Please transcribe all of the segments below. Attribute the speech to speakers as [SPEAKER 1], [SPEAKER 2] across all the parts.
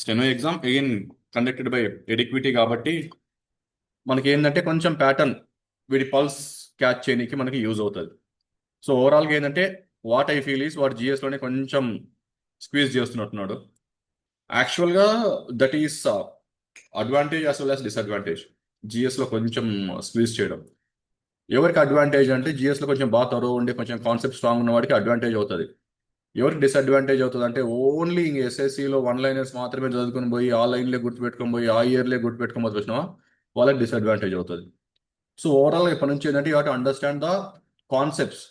[SPEAKER 1] Steno exam again conducted by ఎడిక్విటీ కాబట్టి మనకి ఏంటంటే కొంచెం ప్యాటర్న్ వీడి పల్స్ క్యాచ్ చేయడానికి మనకి యూజ్ అవుతుంది. సో ఓవరాల్గా ఏంటంటే వాట్ ఐ ఫీల్ ఈస్ వాడు జిఎస్లోనే కొంచెం స్క్వీజ్ చేస్తున్నట్టున్నాడు. యాక్చువల్గా that is advantage as well as disadvantage. జిఎస్లో కొంచెం స్క్వీజ్ చేయడం ఎవరికి అడ్వాంటేజ్ అంటే జిఎస్లో కొంచెం బాగా తరువు ఉండి కొంచెం కాన్సెప్ట్ స్ట్రాంగ్ ఉన్న వాడికి అడ్వాంటేజ్ అవుతుంది. ఎవరికి డిసడ్వాంటేజ్ అవుతుంది అంటే ఓన్లీ ఇంక ఎస్ఎస్సిలో వన్ లైనర్స్ మాత్రమే చదువుకొని పోయి ఆ లైన్లే గుర్తుపెట్టుకొని పోయి ఆ ఇయర్లే గుర్తుపెట్టుకొని పోతే వచ్చినావా వాళ్ళకి డిసడ్వాంటేజ్ అవుతుంది. సో ఓవరాల్గా ఇప్పటి నుంచి ఏంటంటే you to understand the concepts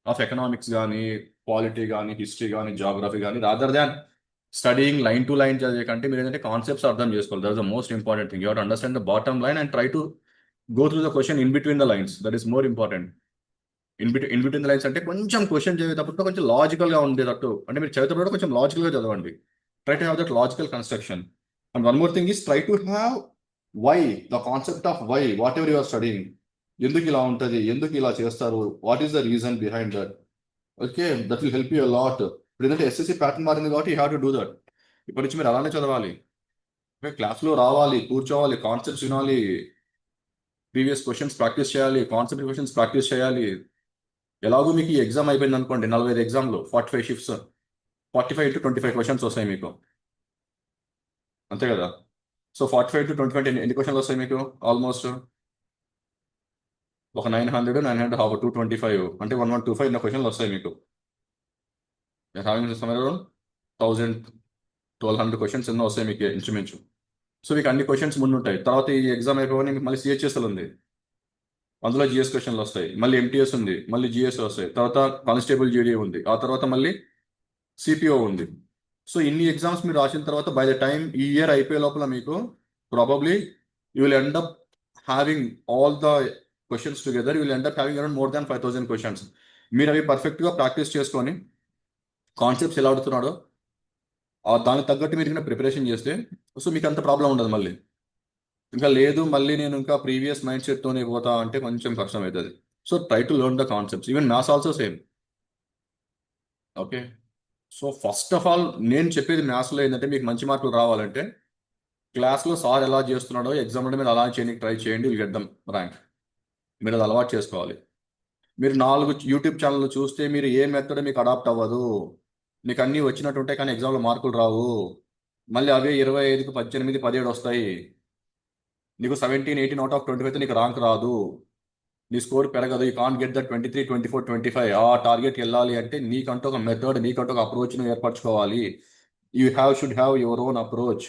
[SPEAKER 1] of economics కానీ పాలిటీ కానీ హిస్టరీ కానీ జాగ్రఫీ కానీ rather than studying line to line చదివే కంటే మీరు ఏంటంటే కాన్సెప్ట్స్ అర్థం చేసుకోవాలి. That is the most important thing. You to understand the bottom line and try to go through the question in between the lines. That is more important. In between the lines అంటే కొంచెం question చదివేటప్పుడు కొంచెం లాజికల్గా ఉండేటట్టు అంటే మీరు చదివేటప్పుడు కొంచెం లాజికల్గా చదవండి. Try to have that logical construction. And one more thing is try to have why, the concept of why whatever you are studying. ఎందుకు ఇలా ఉంటుంది, ఎందుకు ఇలా చేస్తారు, what is the reason behind that. Okay, that will help you lot. ఇప్పుడు ఏంటంటే SSC pattern మారింది కాబట్టి you have to do that. ఇప్పటి నుంచి మీరు అలానే చదవాలి. క్లాస్లో రావాలి, కూర్చోవాలి, కాన్సెప్ట్స్ వినాలి, ప్రీవియస్ క్వశ్చన్స్ ప్రాక్టీస్ చేయాలి, కాన్సెప్ట్ క్వశ్చన్స్ ప్రాక్టీస్ చేయాలి. ఎలాగో మీకు ఈ ఎగ్జామ్ అయిపోయింది అనుకోండి, 45 ఎగ్జామ్లు 45 షిఫ్ట్స్ 45 into 25 క్వశ్చన్స్ వస్తాయి మీకు, అంతే కదా. సో 45 into 25 ఎన్ని క్వశ్చన్లు వస్తాయి మీకు? ఆల్మోస్ట్ ఒక 900 900 హాఫ్ 225 అంటే 1125 ఎన్నో క్వశ్చన్లు వస్తాయి మీకు. హ్యావింగ్ అరౌండ్ 1200 క్వశ్చన్స్ ఎన్నో వస్తాయి మీకు ఇంచుమించు. సో మీకు అన్ని క్వశ్చన్స్ ముందు ఉంటాయి. తర్వాత ఈ ఎగ్జామ్ అయిపోయి మీకు మళ్ళీ సిహెచ్ఎస్ఎల్ ఉంది, అందులో జిఎస్ క్వశ్చన్లు వస్తాయి. మళ్ళీ ఎంటీఎస్ ఉంది, మళ్ళీ జిఎస్ వస్తాయి. తర్వాత కానిస్టేబుల్ జీడీ ఉంది, ఆ తర్వాత మళ్ళీ సిపిఓ ఉంది. సో ఇన్ని ఎగ్జామ్స్ మీరు రాసిన తర్వాత బై ద టైం ఈ ఇయర్ అయిపోయే లోపల మీకు probably you will end up having all the questions together. You will end up having around more than 5000 questions. మీరు అవి పర్ఫెక్ట్గా ప్రాక్టీస్ చేసుకొని కాన్సెప్ట్స్ ఎలా అడుగుతున్నాడో దానికి తగ్గట్టు మీరు ఇంకా ప్రిపరేషన్ చేస్తే సో మీకు అంత ప్రాబ్లం ఉండదు. మళ్ళీ ఇంకా లేదు మళ్ళీ నేను ఇంకా ప్రీవియస్ మైండ్ సెట్తోనే పోతా అంటే కొంచెం కష్టం అవుతుంది. So try to learn the concepts. Even maths also same. Okay, so first of all నేను చెప్పేది మ్యాథ్స్లో ఏంటంటే మీకు మంచి మార్కులు రావాలంటే క్లాస్లో సార్ ఎలా చేస్తున్నాడో ఎగ్జామ్లో మీరు అలా చేయడానికి ట్రై చేయండి. Will get them rank. మీరు అది అలవాటు చేసుకోవాలి. మీరు 4 యూట్యూబ్ ఛానల్ చూస్తే మీరు ఏ మెథడ్ మీకు అడాప్ట్ అవ్వదు. మీకు అన్నీ వచ్చినట్టు ఉంటాయి కానీ ఎగ్జామ్లో మార్కులు రావు. మళ్ళీ అవే 25కి 18 17 వస్తాయి. నీకు 17 18 అవుట్ ఆఫ్ 25 అయితే నీకు ర్యాంక్ రాదు, నీ స్కోర్ పెరగదు. You can't get the 23 24 25. ఆ టార్గెట్కి వెళ్ళాలి అంటే నీకంటూ ఒక మెథడ్, నీకంటూ ఒక అప్రోచ్ను ఏర్పరచుకోవాలి. Should have your own approach.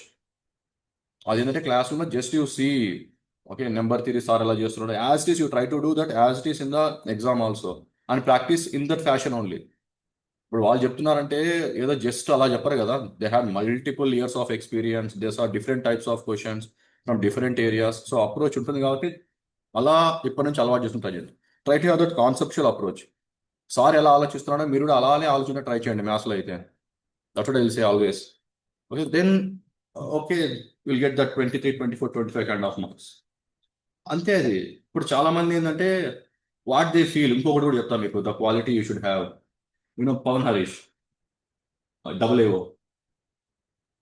[SPEAKER 1] అదేంటంటే క్లాస్ రూమ్లో just you see okay number theory sir ఎలా చేస్తున్నాడు, as it is you try to do that as it is in the exam also and practice in that fashion only. ఇప్పుడు వాళ్ళు చెప్తున్నారంటే ఏదో జస్ట్ అలా చెప్పరు కదా. They have multiple years of experience, these are different types of questions from different areas. So approach ఉంటుంది కాబట్టి అలా ఇప్పటి నుంచి అలవాటు చేస్తుంటారు. Try to have that conceptual approach. Sir ఎలా ఆలోచిస్తున్నాడో మీరు కూడా అలానే ఆలోచన ట్రై చేయండి మ్యాథ్స్లో అయితే. That would I will say always. Okay then okay will get that 23 24 25 kind of marks. అంతే అది. ఇప్పుడు చాలా మంది ఏంటంటే వాట్ దే ఫీల్, ఇంకొకటి కూడా చెప్తాను మీకు, the quality you should have. Pavan Harish double A.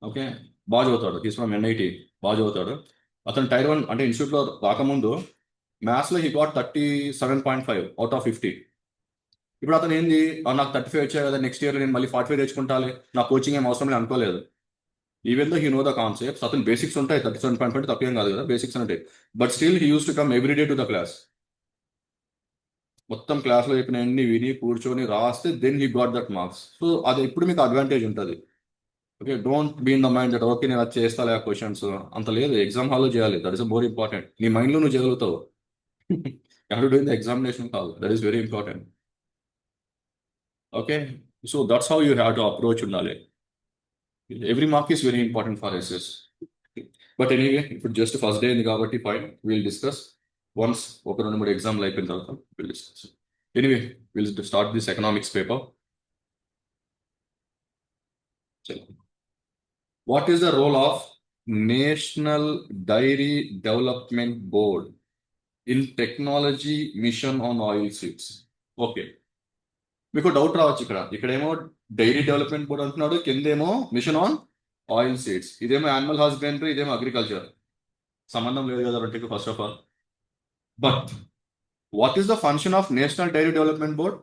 [SPEAKER 1] O, okay చదువుతాడు, హీస్ ఫ్రమ్ ఎన్ఐటి, బాగా చదువుతాడు. అతను టైర్ 1 అంటే ఇన్స్టిట్యూట్లో రాకముందు మ్యాథ్స్లో హీ గాట్ 37.5 అవుట్ ఆఫ్ 50. ఇప్పుడు అతను ఏంది నాకు 35 వచ్చాయి కదా, నెక్స్ట్ ఇయర్ నేను మళ్ళీ 45 తెచ్చుకుంటాలి, నా కోచింగ్ ఏం అవసరం లేదు అనుకోలేదు. Even though he know the concepts, అతను బేసిక్స్ ఉంటాయి. 37.5 తప్పేం కాదు కదా, బేసిక్స్ ఉంటాయి. But still he use to come every day to the class. మొత్తం క్లాస్లో చెప్పిన అన్ని విని కూర్చొని రాస్తే then he got that marks. So అది ఇప్పుడు మీకు అడ్వాంటేజ్ ఉంటుంది. Okay, don't be in the mind that okay నేను అది చేస్తాలే ఆ క్వశ్చన్స్ అంత లేదు. ఎగ్జామ్ హాల్లో చేయాలి, దట్ ఈస్ మోర్ ఇంపార్టెంట్. నీ మైండ్లో నువ్వు చేయగలుగుతావు. You do in the examination hall, that is very important. Okay, so that's how you have to approach ఉండాలి. Every mark is very important for SS. But anyway ఇప్పుడు just first day ఉంది కాబట్టి fine, will discuss once ఒక 2 3 ఎగ్జామ్లు అయిపోయిన తర్వాత will discuss. Anyway will start this economics paper. What is the role of National Dairy development Board in technology mission on oil seeds? Okay, మీకు doubt రావచ్చు. ఇక్కడేమో dairy development board అంటున్నాడు, కిందేమో mission on oil seeds. ఇదేమో animal husbandry, ఇదేమో agriculture. సంబంధం లేదు కదా రెండింటికి first of all. But what is the function of National Dairy development Board?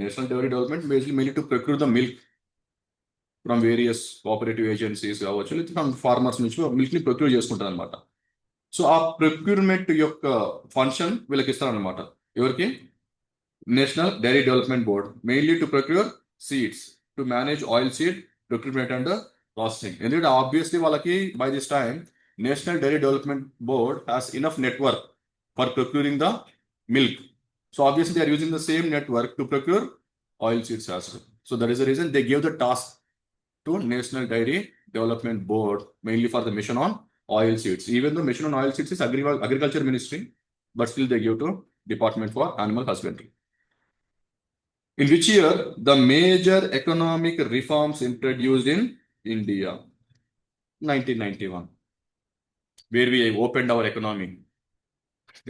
[SPEAKER 1] National Dairy Development mainly to procure the milk from various cooperative agencies కావచ్చు, లేదా from farmers నుంచి milk ని procure చేసుకుంటారు అనమాట. సో ఆ ప్రొక్యూర్మెంట్ యొక్క function వీళ్ళకి ఇస్తారనమాట. ఎవరికి? National Dairy development Board, mainly to procure seeds, to manage oil seed procurement and processing. ఎందుకంటే ఆబ్వియస్లీ వాళ్ళకి by this time National Dairy development Board has enough network for procuring the milk. So obviously they are using the same network to procure oil seeds as well. So that is the reason they gave the task to National Dairy Development Board, mainly for the mission on oil seeds. Even though mission on oil seeds is agriculture ministry, but still they give to Department for Animal Husbandry. In which year the major economic reforms introduced in India? 1991, where we opened our economy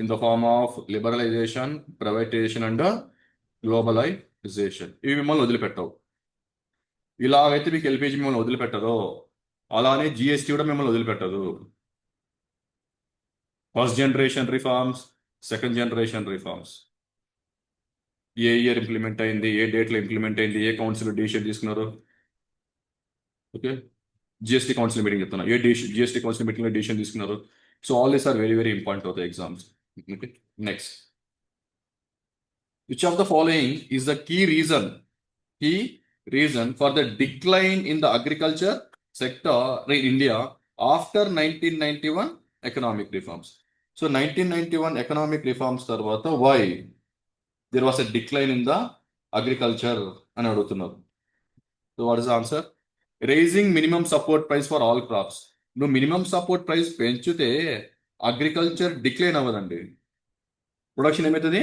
[SPEAKER 1] in the form of liberalization, privatization and globalisation. ఇవి మిమ్మల్ని వదిలిపెట్టవు. ఇలాగైతే మీకు LPG మిమ్మల్ని వదిలిపెట్టదో, అలానే GST కూడా మిమ్మల్ని వదిలిపెట్టదు. First generation reforms, second generation reforms ఏ ఇయర్ ఇంప్లిమెంట్ అయింది, ఏ డేట్లో ఇంప్లిమెంట్ అయింది, ఏ కౌన్సిల్ డిసిషన్ తీసుకున్నారు. ఓకే, జిఎస్టీ కౌన్సిల్ మీటింగ్ చెప్తున్నా, ఏ జిఎస్టీ కౌన్సిల్ మీటింగ్లో డిసిషన్ తీసుకున్నారు. So all these are very very important of the exams. Okay, next. Which of the following is the key reason for the decline in the agriculture sector in India after 1991 economic reforms? So 1991 economic reforms tarvata, why there was a decline in the agriculture అని అడుగుతున్నారు. So what is the answer? Raising minimum support price for all crops. నువ్వు minimum support price పెంచితే agriculture decline అవ్వదండి, production ఏమవుతుంది?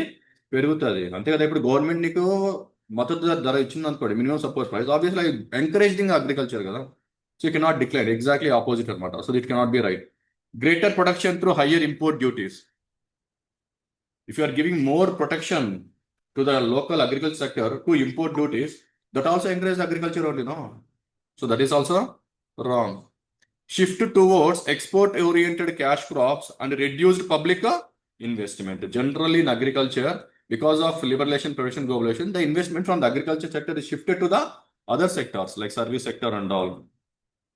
[SPEAKER 1] పెరుగుతుంది. అంతే కదా. ఇప్పుడు గవర్నమెంట్ నీకు మద్దతు ధర ఇచ్చింది అనుకోండి, minimum support price, obviously encouraging agriculture కదా. So you cannot declare, exactly opposite అనమాట. So that cannot be right. Greater protection through higher import duties. If you are giving more protection to the local agriculture sector to import duties, that also encourage agriculture only, no. So that is also wrong. Shift towards export-oriented cash crops and reduced public investment. Generally in agriculture, because of liberalization, prevention, globalization, the investment from the agriculture sector is shifted to the other sectors like service sector and all.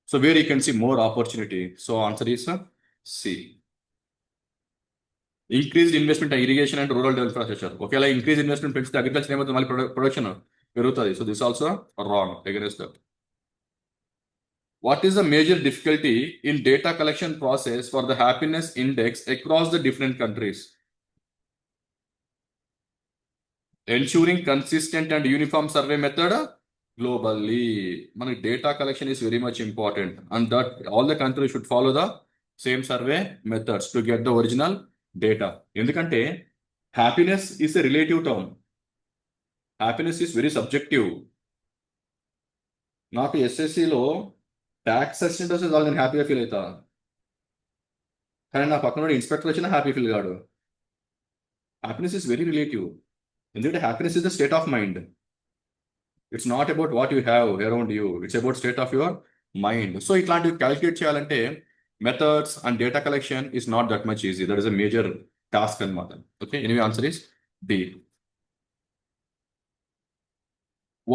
[SPEAKER 1] So where you can see more opportunity. So answer is C. Increased investment in irrigation and rural infrastructure. Okay, like increased investment in agriculture, production. So this is also wrong against that. What is the major difficulty in data collection process for the happiness index across the different countries? Ensuring consistent and uniform survey method globally. Money data collection is very much important, and that all the countries should follow the same survey methods to get the original data. Endukante happiness is a relative term. Happiness is very subjective. నాకు ఎస్ఎస్సిలో tax assistant వస్తే చాలు, నేను హ్యాపీగా feel అవుతా. కానీ నా పక్కన inspector వచ్చినా హ్యాపీ ఫీల్ కాడు. Happiness is very relative. ఎందుకంటే happiness is the state of mind. It's not about what you have around you, it's about state of your mind. So ఇట్లాంటివి క్యాలిక్యులేట్ చేయాలంటే methods and data collection is not that much easy. That is a major task అనమాట. Okay, anyway answer is D.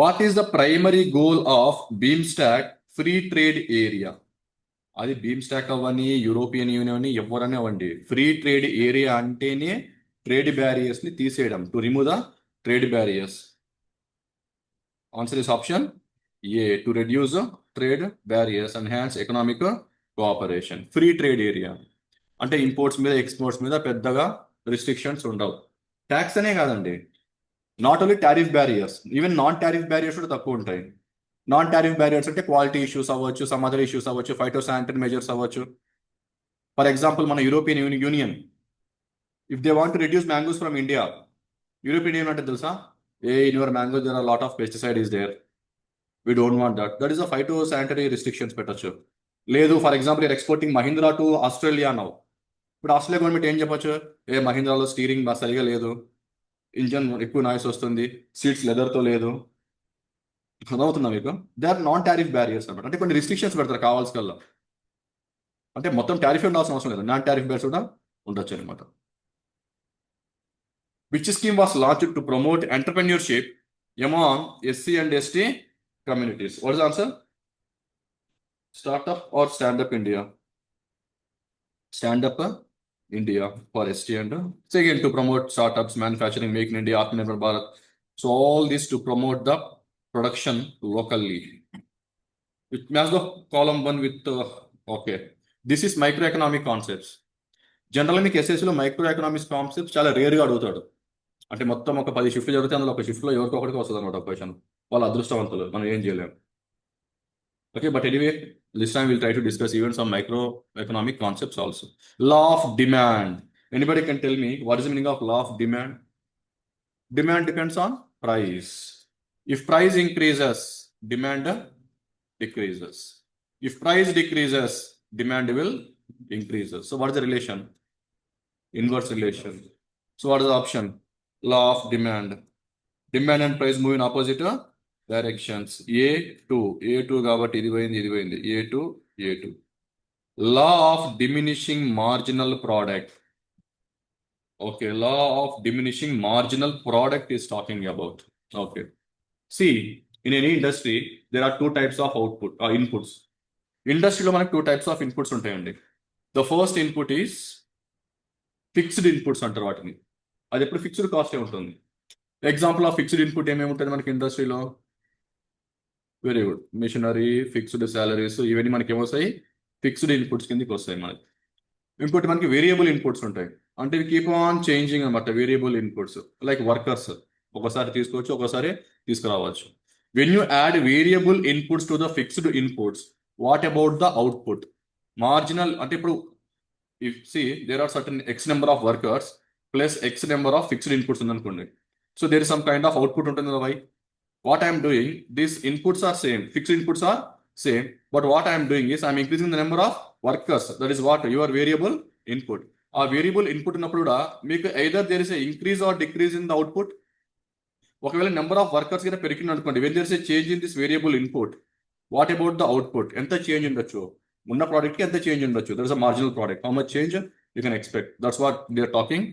[SPEAKER 1] What is the primary goal of BIMSTEC free trade area? అది BIMSTEC అవ్వని, European union అని, ఎవరని అవ్వండి, free trade area అంటేనే trade barriers ని తీసేయడం, to remove the trade barriers. Answer is option A, to reduce trade barriers, enhance economic cooperation. Free trade area అంటే imports మీద, ఎక్స్పోర్ట్స్ మీద పెద్దగా రిస్ట్రిక్షన్స్ ఉండవు. ట్యాక్స్ అనే కాదండి, not only tariff barriers, even non tariff barriers కూడా తక్కువ ఉంటాయి. నాన్ టారిఫ్ బ్యారియర్స్ అంటే క్వాలిటీ ఇష్యూస్ అవ్వచ్చు, సమ్ అదర్ ఇష్యూస్ అవ్వచ్చు, ఫైటో శానిటరీ మెజర్స్ అవ్వచ్చు. ఫర్ ఎగ్జాంపుల్ మన European Union, if they want to reduce mangoes from India, European Union అంటే తెలుసా, in your mango there are lot of pesticide is there, we don't want that. That is a phyto sanitary restrictions పెట్టచ్చు. లేదు, for example your exporting Mahindra to Australia now. ఇప్పుడు Australia government ఏం చెప్పొచ్చు, మహీంద్రాలో steering సరిగా లేదు, engine ఎక్కువ noise వస్తుంది, seats లెదర్తో లేదు, అర్థమవుతుందా మీకు? They are non tariff barriers అనమాట. అంటే కొన్ని రిస్ట్రిక్షన్స్ పెడతారు కావాల్సికల్లా. అంటే మొత్తం టారిఫ్ ఉండాల్సిన అవసరం లేదు, నాన్ టారిఫ్ బ్యారియర్స్ కూడా ఉండొచ్చు అనమాట. Which scheme was launched to promote entrepreneurship among SC and ST communities? What is answer? Startup or standup India? Standup India for ST and second to promote startups, manufacturing, make in India, Atmanirbhar Bharat. So all this to promote the production locally. It match the column one with okay. This is microeconomic concepts. జనరల్గా మీకు ఎస్ఎస్సిలో micro economics concepts చాలా రేర్గా అడుగుతాడు. అంటే మొత్తం ఒక 10 షిఫ్ట్లు జరిగితే అందులో ఒక షిఫ్ట్లో ఎవరికో ఒకటికి వస్తుంది అనమాట క్వశ్చన్. వాళ్ళ అదృష్టవంతులు, మనం ఏం చేయలేము. Okay, but anyway, this time we'll try to discuss even some microeconomic concepts also. Law of demand. Anybody can tell me what is the meaning of law of demand? Demand depends on price. If price increases, demand decreases. If price decreases, demand will increase. So what is the relation? Inverse relation. So what is the option? Law of demand. Demand and price move in opposite directions. A2 కాబట్టి ఇది పోయింది A2. Law of diminishing marginal product. Okay, law of diminishing marginal product is talking about. Okay, see in any industry there are 2 types of inputs. ఇండస్ట్రీలో మనకు 2 types of ఇన్పుట్స్ ఉంటాయండి. The first input is fixed inputs అంటారు వాటిని. అది ఎప్పుడు fixed కాస్టే ఉంటుంది. Example of fixed input ఏమేమి ఉంటుంది మనకి ఇండస్ట్రీలో? Very good. Machinery, fixed salaries, ఇవన్నీ మనకి ఏమొస్తాయి? ఫిక్స్డ్ ఇన్పుట్స్ కిందకి వస్తాయి మనకి. ఇంకోటి మనకి వేరియబుల్ ఇన్పుట్స్ ఉంటాయి. అంటే ఇవి కీప్ ఆన్ చేంజింగ్ అనమాట. వేరియబుల్ ఇన్పుట్స్ లైక్ వర్కర్స్, ఒకసారి తీసుకోవచ్చు, ఒకసారి తీసుకురావచ్చు. When you add variable inputs to the fixed inputs, what about the output? Marginal అంటే ఇప్పుడు if see there are certain x number of workers plus x number of fixed inputs ఉందనుకోండి. So there is some kind of output ఉంటుంది కదా. Why? What I am doing, these inputs are same, fixed inputs are same, but what I am doing is I am increasing the number of workers. That is what your variable input. A variable input ఉన్నప్పుడు కూడా మీకు either there is a increase or decrease in the output. ఒకవేళ number of workers కింద పెరిగింది అనుకోండి, when there is a change in this variable input, what about the output? ఎంత change ఉండొచ్చు? ఉన్న ప్రోడక్ట్ కి ఎంత చేంజ్ ఉండొచ్చు? There is a marginal product. How much change you can expect? That's what they are talking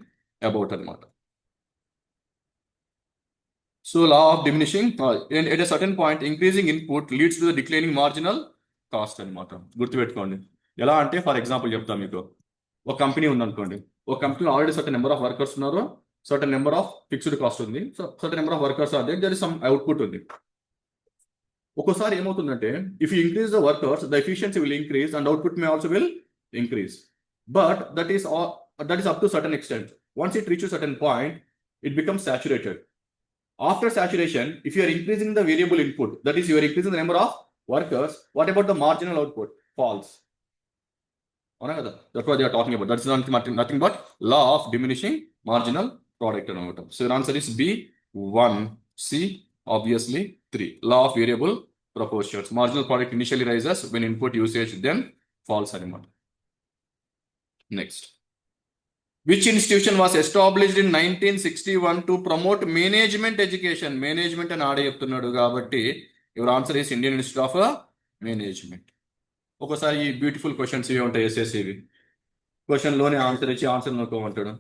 [SPEAKER 1] about అనమాట. So law of diminishing and at a certain point increasing input leads to the declining marginal cost అనమాట. గుర్తుపెట్టుకోండి. ఎలా అంటే for example చెప్తాను మీకు. ఒక company ఉందనుకోండి, ఒక కంపెనీలో already certain number of workers ఉన్నారు, certain number of fixed cost ఉంది, so certain number of workers are there is some output ఉంది. ఒక్కోసారి ఏమవుతుందంటే if you increase the workers the efficiency will increase and output may also will increase, but that is up to certain extent. Once it reaches certain point it becomes saturated. After saturation, if you are increasing the variable input, that is you are increasing the number of workers, what about the marginal output? Falls. That's what they are talking about. That's nothing but law of diminishing marginal product. So your answer is B, 1, C, obviously 3. Law of variable proportions. Marginal product initially rises when input usage then falls. Next. Which institution was established in 1961 to promote management education? Management and ఆడే చెప్తున్నాడు కాబట్టి your answer is Indian Institute of Management. ఒకసారి ఈ beautiful questions ఇవి ఉంటాయి ఎస్ఎస్సివి. Question లోనే answer ఇచ్చి ఆన్సర్ నోకోమంటాడు.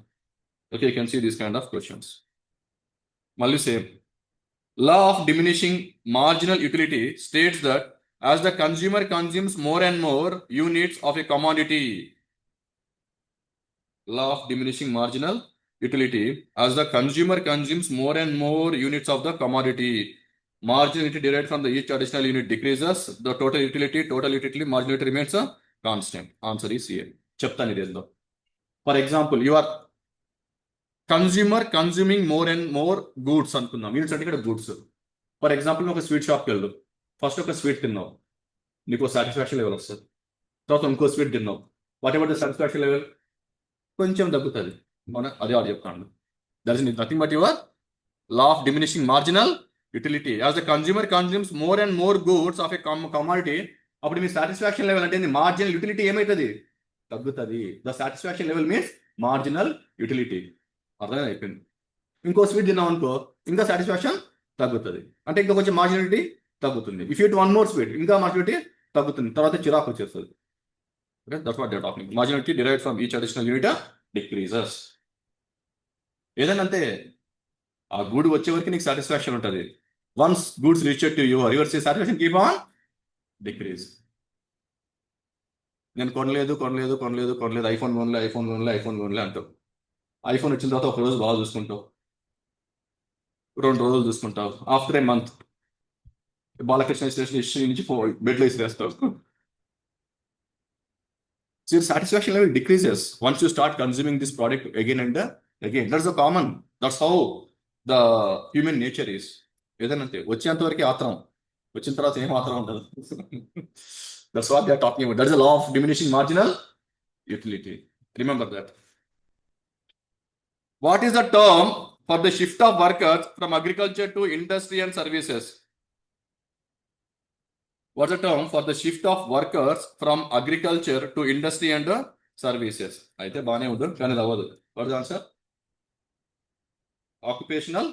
[SPEAKER 1] Okay, you can see this kind of questions. మళ్ళీ same. Law of diminishing marginal utility states that as the consumer consumes more and more units of a commodity, law of diminishing marginal utility, as the consumer consumes more and more units of the commodity, marginal utility derived from the each additional unit decreases, the total utility marginal utility remains a constant. Answer is A. చెప్తాను ఇది ఏందో. For example you are consumer consuming more and more goods అనుకుందాం. Units అంటే ఇక్కడ goods. For example ఒక sweet షాప్కి వెళ్ళు, first ఒక స్వీట్ తిన్నావు, నీకు సాటిస్ఫాక్షన్ లెవెల్ వస్తుంది. తర్వాత ఇంకో స్వీట్ తిన్నావు, what ever the satisfaction level కొంచెం తగ్గుతుంది. అవునా? అదే వాడు చెప్తాను. That is nothing but your law of diminishing marginal utility. As the consumer consumes more and more goods of a commodity, అప్పుడు మీ సాటిస్ఫాక్షన్ లెవెల్ అంటే మార్జినల్ యుటిలిటీ ఏమవుతుంది? తగ్గుతుంది. The satisfaction level means marginal utility. అర్థం అయిపోయింది. ఇంకో sweet తిన్నాం అనుకో, ఇంకా సాటిస్ఫాక్షన్ తగ్గుతుంది, అంటే ఇంకా కొంచెం మార్జినల్ యుటిలిటీ తగ్గుతుంది. If it one more speed, ఇంకా మార్జినాలిటీ తగ్గుతుంది, తర్వాత చిరాకు వచ్చేస్తుంది. Okay, that's what they're talking. Marginality derived from each additional unit decreases. ఏదైనా అంతే, ఆ గుడ్ వచ్చే వరకు నీకు సాటిస్ఫాక్షన్ ఉంటుంది. Once goods reach to your satisfaction keep on decrease. నేను కొనలేదు, ఐఫోన్ కొనలే అంటావు. ఐఫోన్ వచ్చిన తర్వాత ఒక రోజు బాగా చూసుకుంటావు, 2 రోజులు చూసుకుంటావు, after a month Balakrishna station history నుంచి బెడ్లో ఇసిరేస్తావు. So your satisfaction level decreases once you start consuming this product again and again. That's how the human nature is. ఏదనంటే వచ్చేంత వరకు ఆత్రం, వచ్చిన తర్వాత ఏం ఆత్రం ఉండదు. That's what they are talking about. That's the law of diminishing marginal utility. Remember that. What is the term for the shift of workers from agriculture to industry and services? What's the term for the shift of workers from agriculture to industry and services? అయితే బాగానే ఉంది, కానీ అది అవ్వదు. What's the answer? Occupational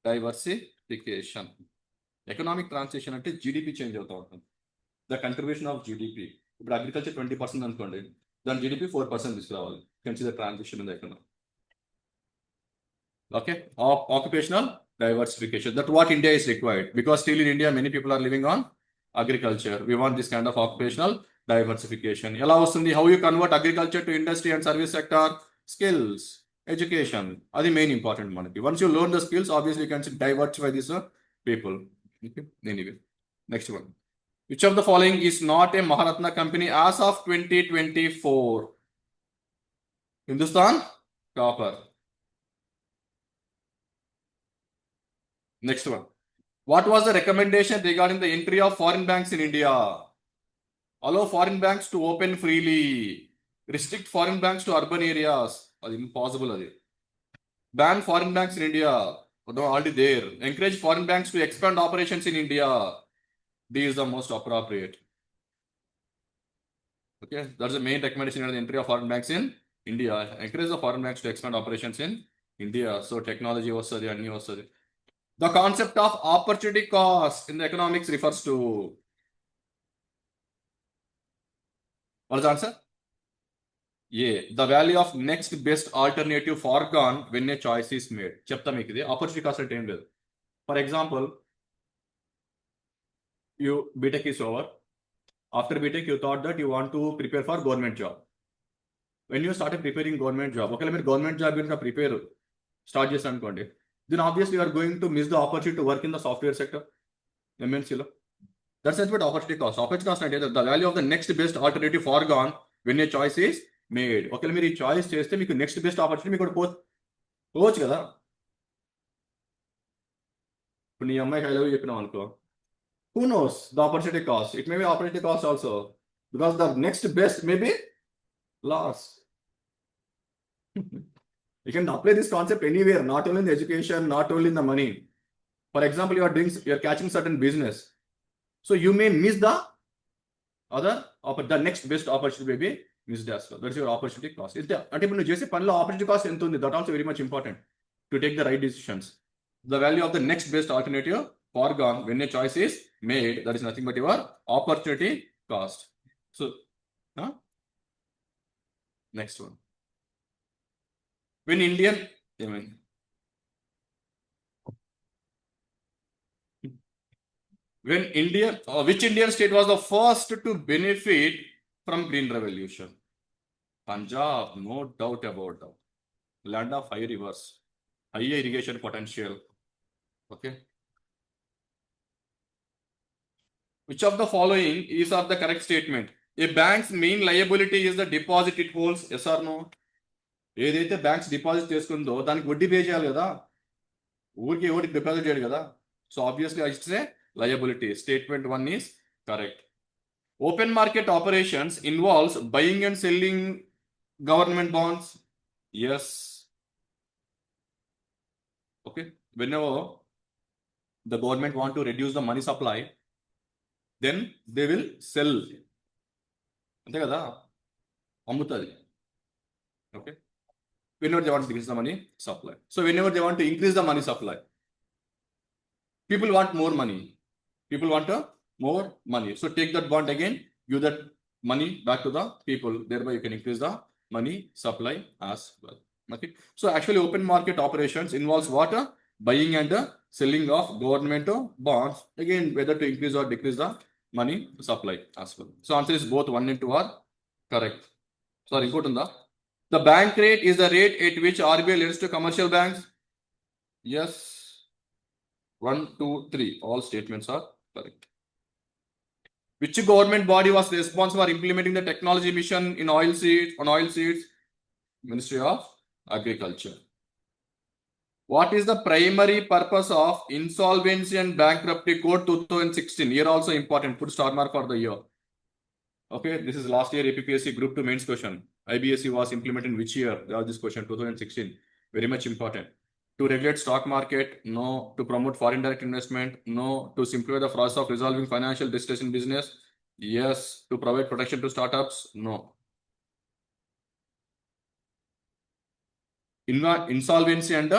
[SPEAKER 1] diversification. Economic transition అంటే GDP change అవుతూ ఉంటుంది. The contribution of GDP. ఇప్పుడు అగ్రికల్చర్ 20% అనుకోండి, దాని జీడిపి 4% తీసుకురావాలి. Consider transition in the economy. Okay, occupational diversification. That's what India is required, because still in India many people are living on agriculture. We want this kind of occupational diversification. ఎలా వస్తుంది? How you convert agriculture to industry and service sector? Skills, education. అది main important మనకి. Once you learn the skills, obviously you can diversify these people. Okay, anyway, next one. Which of the following is not a Maharatna company as of 2024? Hindustan Copper. Next one. What was the recommendation regarding the entry of foreign banks in India? Allow foreign banks to open freely. Restrict foreign banks to urban areas. That's impossible. Ban foreign banks in India. No, already there. Encourage foreign banks to expand operations in India. D is the most appropriate. Okay, that's the main recommendation in the entry of foreign banks in India. Encourage the foreign banks to expand operations in India. So technology was the The concept of opportunity cost in the economics refers to. What is the answer? Yeah, the value of next best alternative foregone when a choice is made. చెప్తా మీకు ఇది. Opportunity cost అంటే ఏం లేదు. For example, you BTech is over. After BTech, you thought that you want to prepare for government job. When you started preparing government job, ఒకవేళ మీరు government job కనుక prepare start చేసి అనుకోండి, then obviously you are going to miss the opportunity to work in the software sector, MNC lo. That's what opportunity cost. Opportunity cost అంటే the value of the next best alternative foregone when a choice is made. ఒకవేళ మీరు ఈ choice చేస్తే మీకు next best opportunity మీకు పోవచ్చు కదా. ఇప్పుడు నీ అమ్మాయికి ఐ లవ్ యూ చెప్పినాం అనుకో, who knows the opportunity cost? It may be opportunity cost also, because the next best may be loss. You can apply this concept anywhere, not only in the education, not only in the money. For example, you are catching certain business, so you may miss the the next best opportunity may be missed as well. That's your opportunity cost. అంటే ఇప్పుడు నువ్వు చేసే పనిలో opportunity cost ఎంత ఉంది, that also very much important to take the right decisions. The value of the next best alternative foregone when a choice is made, that is nothing but your opportunity cost. So next one. When which Indian state was the first to benefit from green revolution? Punjab, no doubt about that. Land of high rivers, high irrigation potential. Okay. Which of the following is of the correct statement? A bank's main liability is the deposit it holds. Yes or no? ఏదైతే banks deposit చేసుకుందో దానికి వడ్డీ pay చేయాలి కదా, ఊరికి ఎవరికి deposit చేయడు కదా. So obviously I should say liability. Statement 1 is correct. Open market operations involves buying and selling government bonds. Yes. Okay. Whenever the government want to reduce the money supply, then they will sell. అంతే కదా, అమ్ముతుంది. Okay. Whenever they want to decrease the money supply. So whenever they want to increase the money supply, people want more money. People want more money. So take that bond again, give that money back to the people. Thereby, you can increase the money supply as well. Okay. So actually, open market operations involves what? Buying and selling of government bonds. Again, whether to increase or decrease the money supply as well. So answer is both 1 and 2 are correct. Sorry, important. The bank rate is the rate at which RBI lends to commercial banks. Yes. 1, 2, 3. All statements are correct. Which government body was responsible for implementing the technology mission in oil seeds on oil seeds? Ministry of Agriculture. What is the primary purpose of Insolvency and Bankruptcy Code 2016? Here also important. Put star mark for the year. Okay, this is last year APPSC Group 2 mains question. IBSC was implemented in which year? There was this question 2016. Very much important. To regulate stock market? No. To promote foreign direct investment? No. To simplify the process of resolving financial distress in business? Yes. To provide protection to startups? No. Insolvency and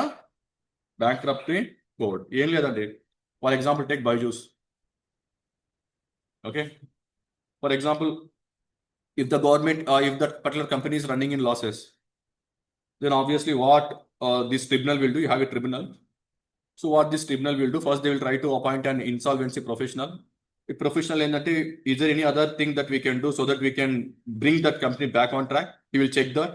[SPEAKER 1] bankruptcy code. ఏం లేదండి. For example, take Byju's. Okay. For example, if the government, if that particular company is running in losses, then obviously what this tribunal will do, you have a tribunal. So what this tribunal will do, first they will try to appoint an insolvency professional. If professional ఏంటంటే, is there any other thing that we can do so that we can bring that company back on track? He will check that.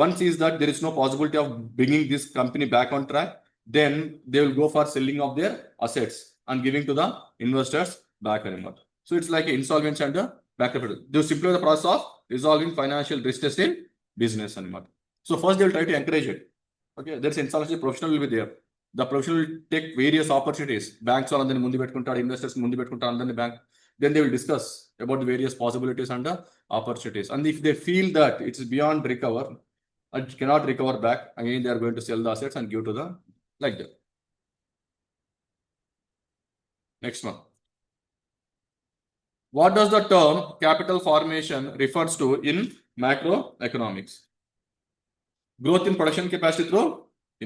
[SPEAKER 1] Once is that there is no possibility of bringing this company back on track, then they will go for selling of their assets and giving to the investors back anymore. So it's like insolvency and bankruptcy. They simplify the process of resolving financial distress in business anymore. So first they will try to encourage it. Okay, there's insolvency professional will be there. The professional will take various opportunities. Banks వాళ్ళందరినీ ముందు పెట్టుకుంటాడు, investors ముందు పెట్టుకుంటాడు, అందరినీ bank. Then they will discuss about the various possibilities and opportunities. And if they feel that it's beyond recover, and cannot recover back, again they are going to sell the assets and give to the like that. Next one. What does the term capital formation refers to in macroeconomics? Growth in production capacity through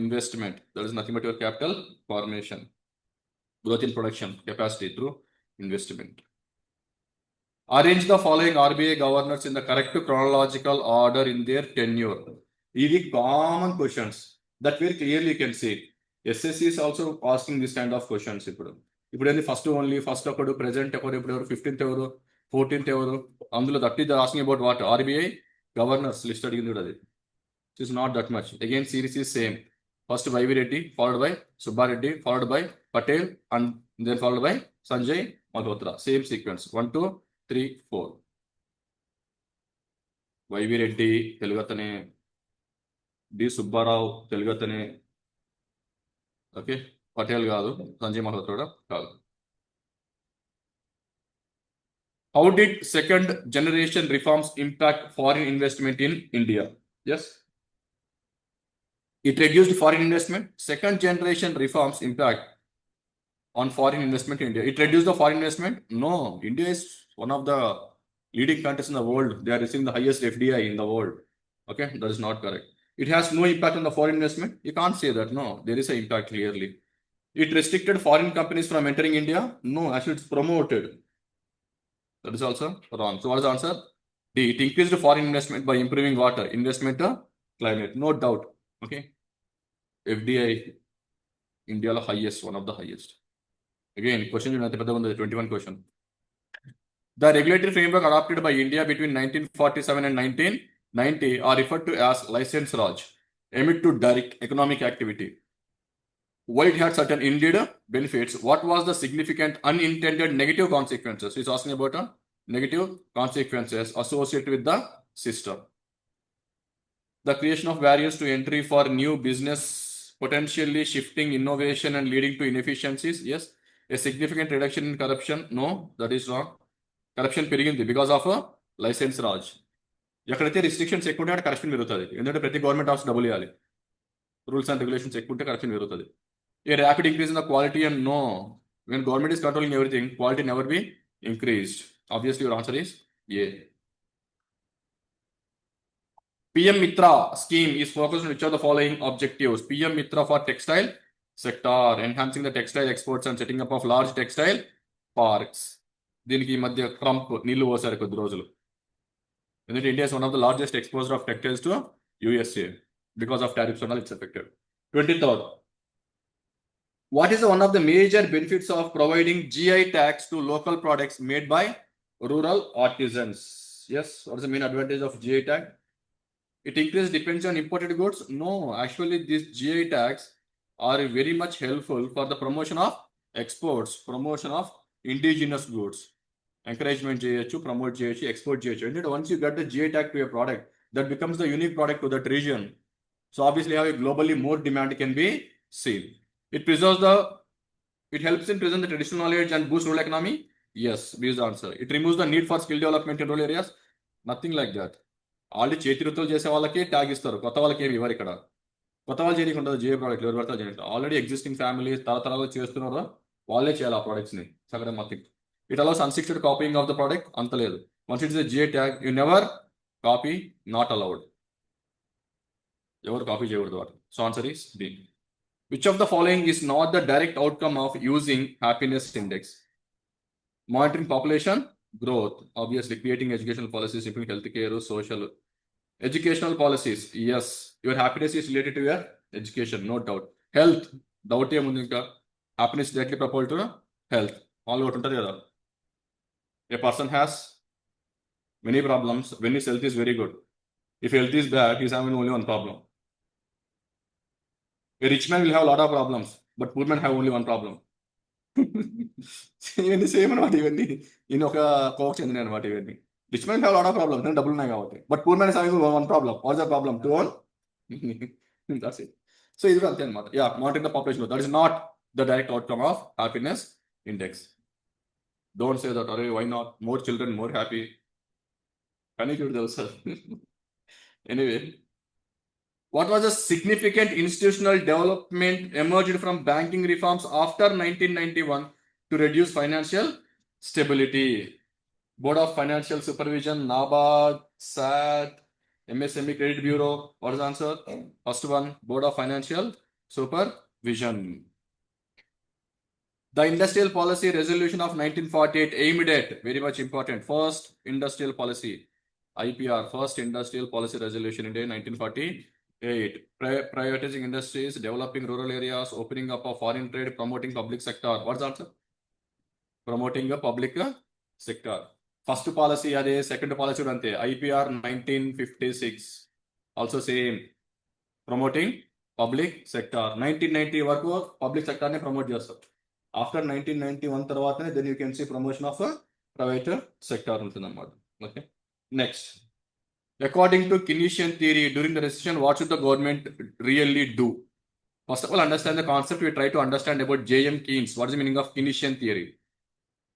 [SPEAKER 1] investment. That is nothing but your capital formation. Growth in production capacity through investment. Arrange the following RBI governors in the correct chronological order in their tenure. These common questions that very clearly you can see. SSC is also asking this kind of questions. ఇప్పుడు ఏంది first ఒకడు present ఒకడు ఇప్పుడు ఎవరు 15th ఎవరు 14th ఎవరు అందులో that is asking about what RBI governors list అడిగింది కూడా అది. It is not that much. Again series is same. First YV Reddy followed by Subbareddy followed by Patel and then followed by Sanjay Malhotra. Same sequence 1 2 3 4. YV Reddy తెలుగతనే, D Subbarao తెలుగతనే, okay, Patel కాదు, సంజయ్ మల్హోత్రా కాదు. How did second generation reforms impact foreign investment in India? Yes. It reduced foreign investment. Second generation reforms impact on foreign investment in India. It reduced the foreign investment? No. India is one of the leading countries in the world. They are receiving the highest FDI in the world. Okay, that is not correct. It has no impact on the foreign investment. You can't say that. No, there is an impact clearly. It restricted foreign companies from entering India? No, actually it's promoted. That is also wrong. So what is the answer? D. It increased foreign investment by improving water investment climate. No doubt. Okay. FDI India la highest, one of the highest. Again, question 21 question. The regulatory framework adopted by India between 1947 and 1990 are referred to as license Raj, aimed to direct economic activity. While it had certain indeed benefits, what was the significant unintended negative consequences? He's asking about negative consequences associated with the system. The creation of barriers to entry for new business, potentially shifting innovation and leading to inefficiencies. Yes. A significant reduction in corruption. No, that is wrong. Corruption పెరిగింది because of licence Raj. ఎక్కడైతే restrictions ఎక్కువ ఉంటే అక్కడ corruption పెరుగుతుంది. ఎందుకంటే ప్రతి government office డబ్బులు ఇవ్వాలి. రూల్స్ అండ్ రెగ్యులేషన్స్ ఎక్కువ ఉంటే కరప్షన్ పెరుగుతుంది. A rapid increase in the quality, and no. When government is controlling everything, quality never be increased. Obviously, your answer is A. PM Mitra scheme is focused on which of the following objectives? PM Mitra for textile sector, enhancing the textile exports and setting up of large textile parks. దీనికి ఈ మధ్య Trump నీళ్లు పోసారు కొద్ది రోజులు. ఎందుకంటే India is one of the largest exposure of textiles to USA because of tariffs and all it's affected. 23rd, what is one of the major benefits of providing GI tags to local products made by rural artisans? Yes, what is the main advantage of GI tag? It increases dependency on imported goods? No, actually these GI tags are very much helpful for the promotion of exports, promotion of indigenous goods. Encouragement చేయొచ్చు, promote చేయొచ్చు, export చేయొచ్చు. And once you get the GI tag to a product, that becomes the unique product to that region. So obviously how globally more demand can be seen. It helps in present the traditional knowledge and boost rural economy? Yes, B is the answer. It removes the need for skill development in rural areas? Nothing like that. Already చేతి వృత్తులు చేసే వాళ్ళకి tag ఇస్తారు, కొత్త వాళ్ళకి ఏమి ఇవ్వరు ఇక్కడ. కొత్త వాళ్ళు చేయకుండా జిఏ ప్రోడక్ట్ ఎవరు పడతారు చేయడం. ఆల్రెడీ ఎగ్జిస్టింగ్ ఫ్యామిలీస్ తరతరాలు చేస్తున్నారో వాళ్ళే చేయాలి ఆ ప్రోడక్ట్స్ని. సగం nothing. It allows unassisted copying of the product, అంత లేదు. Once it's GI tag you never copy, not allowed. ఎవరు కాపీ చేయకూడదు వాటి. So answer is D. Which of the following is not the direct outcome of using happiness index? Monitoring population growth, obviously. Creating educational policies, improving healthcare, social. Educational policies, yes. Your happiness is related to your education, no doubt. Health, doubt ఏముంది ఇంకా? Happiness directly proportional to health. All ఒకటి ఉంటుంది కదా. A person has many problems when his health is very good. If health is bad, he is having only one problem. A rich man will have a lot of problems, but poor man have only one problem. ఇవన్నీ same అనమాట. ఇవన్నీ ఈయన ఒక కోక్ చెందిన అనమాట. ఇవన్నీ rich man have lot of problems, డబ్బులు ఉన్నాయి కాబట్టి. But poor man is having one problem. What's the problem? To own. That's it. So ఇది కూడా అంతే అనమాట. Yeah, monitoring the population, that is not the direct outcome of happiness index. Don't say that అరే why not, more children more happy. కానీ చూడు తెలుసు. Anyway, what was a significant institutional development emerged from banking reforms after 1991 to reduce financial stability? Board of Financial Supervision, NABARD, SAT, MSME Credit Bureau. What is the answer? First one, Board of Financial Supervision. The Industrial Policy Resolution of 1948 aimed at, very much important, first industrial policy, IPR, first industrial policy resolution in 1948. Prioritizing industries, developing rural areas, opening up of foreign trade, promoting public sector. What's the answer? Promoting a public sector. First policy అదే, second policy కూడా అంతే. IPR 1956 also same, promoting public sector. 1990 వరకు public సెక్టార్ని promote చేస్తారు. After 1991 తర్వాతనే then you can see promotion of private sector ఉంటుంది అన్నమాట. Okay, next. According to Keynesian theory, during the recession, what should the government really do? First of all, understand the concept. We try to understand about J.M. Keynes. What is the meaning of Keynesian theory?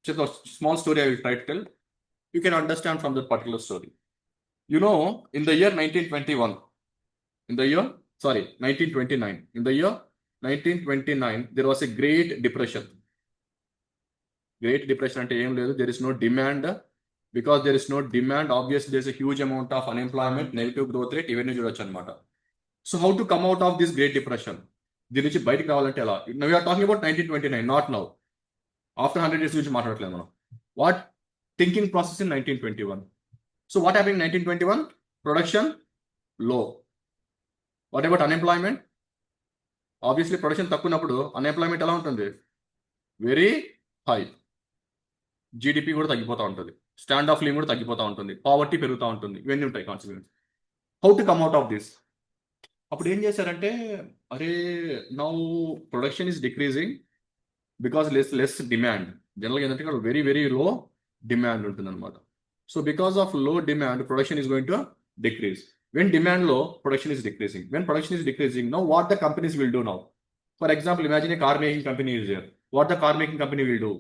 [SPEAKER 1] Just a small story I will try to tell. You can understand from that particular story. You know, in the year 1929, in the year 1929, there was a Great Depression. Great Depression అంటే ఏం లేదు, there is no demand. Because there is no demand, obviously there is a huge amount of unemployment, negative growth rate, ఇవన్నీ చూడొచ్చు అనమాట. So how to come out of this Great Depression? దీని నుంచి బయటకు రావాలంటే ఎలా? Now we are talking about 1929, not now. After 100 years గురించి మాట్లాడట్లేదు మనం. What thinking process in 1921? So what happened in 1921? Production low. What about unemployment? Obviously production తక్కువనప్పుడు unemployment ఎలా ఉంటుంది? Very high. జీడిపి కూడా తగ్గిపోతూ ఉంటుంది, స్టాండ్ ఆఫ్ లివింగ్ కూడా తగ్గిపోతూ ఉంటుంది, పావర్టీ పెరుగుతూ ఉంటుంది, ఇవన్నీ ఉంటాయి consequence. How to come out of this? అప్పుడు ఏం చేశారంటే, అరే now production is decreasing because less demand. జనరల్గా ఏంటంటే ఇక్కడ వెరీ వెరీ లో డిమాండ్ ఉంటుంది అనమాట. So because of low demand production is going to decrease. When demand low production is decreasing. When production is decreasing, now what the companies will do now? For example, imagine a car making company is there. What the car making company will do?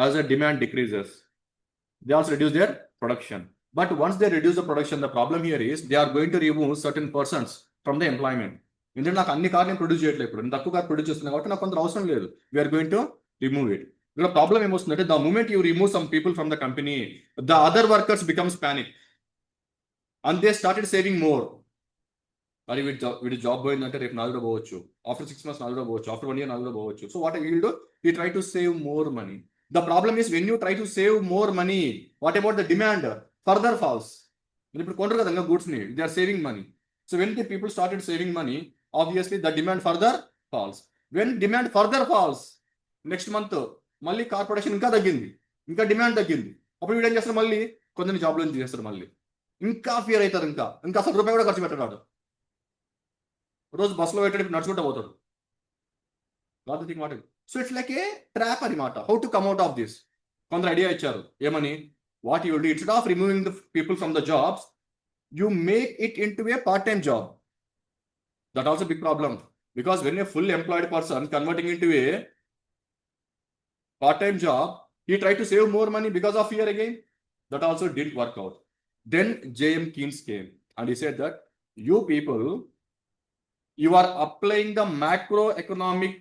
[SPEAKER 1] As the demand decreases, they also reduce their production. But once they reduce the production, the problem here is they are going to remove certain persons from the employment. ఎందుకంటే నాకు అన్ని కార్ని produce చేయట్లేదు, ఇప్పుడు నేను తక్కువ car produce చేస్తున్నాను కాబట్టి నాకు కొంత అవసరం లేదు. We're going to remove it. ఇక్కడ ప్రాబ్లం ఏమొస్తుందంటే, the moment you remove some people from the company, the other workers becomes panic and they started saving more. మరి వీడి జాబ్ పోయిందంటే రేపు నాలుగులో పోవచ్చు, ఆఫ్టర్ 6 months నాలుగులో పోవచ్చు, ఆఫ్టర్ 1 year నాలుగులో పోవచ్చు. So what will do? We try to save more money. The problem is when you try to save more money, what about the demand? Further falls. Goods need, they are saving money. So when the people started saving money, obviously the demand further falls. When demand further falls, next month, మళ్ళీ car production ఇంకా తగ్గింది, ఇంకా demand తగ్గింది. అప్పుడు వీడు ఏం చేస్తారు, మళ్ళీ కొందరిని జాబ్లో నుంచి చేస్తారు, మళ్ళీ ఇంకా ఫియర్ అవుతారు, ఇంకా అసలు రూపాయి కూడా ఖర్చు పెట్టాడు. రోజు బస్సులో పెట్టాడు, నడుచుకుంటూ పోతాడు. So it's like a trap అనమాట. How to come out of this? కొందరు ఐడియా ఇచ్చారు ఏమని, what you do instead of removing the people from the jobs, you make it into a part-time job. That also big problem, because when a full employed person converting into a part-time job, he tried to save more money because of fear again. That also didn't work out. Then J.M. Keynes came and he said that you people, you are applying the macroeconomic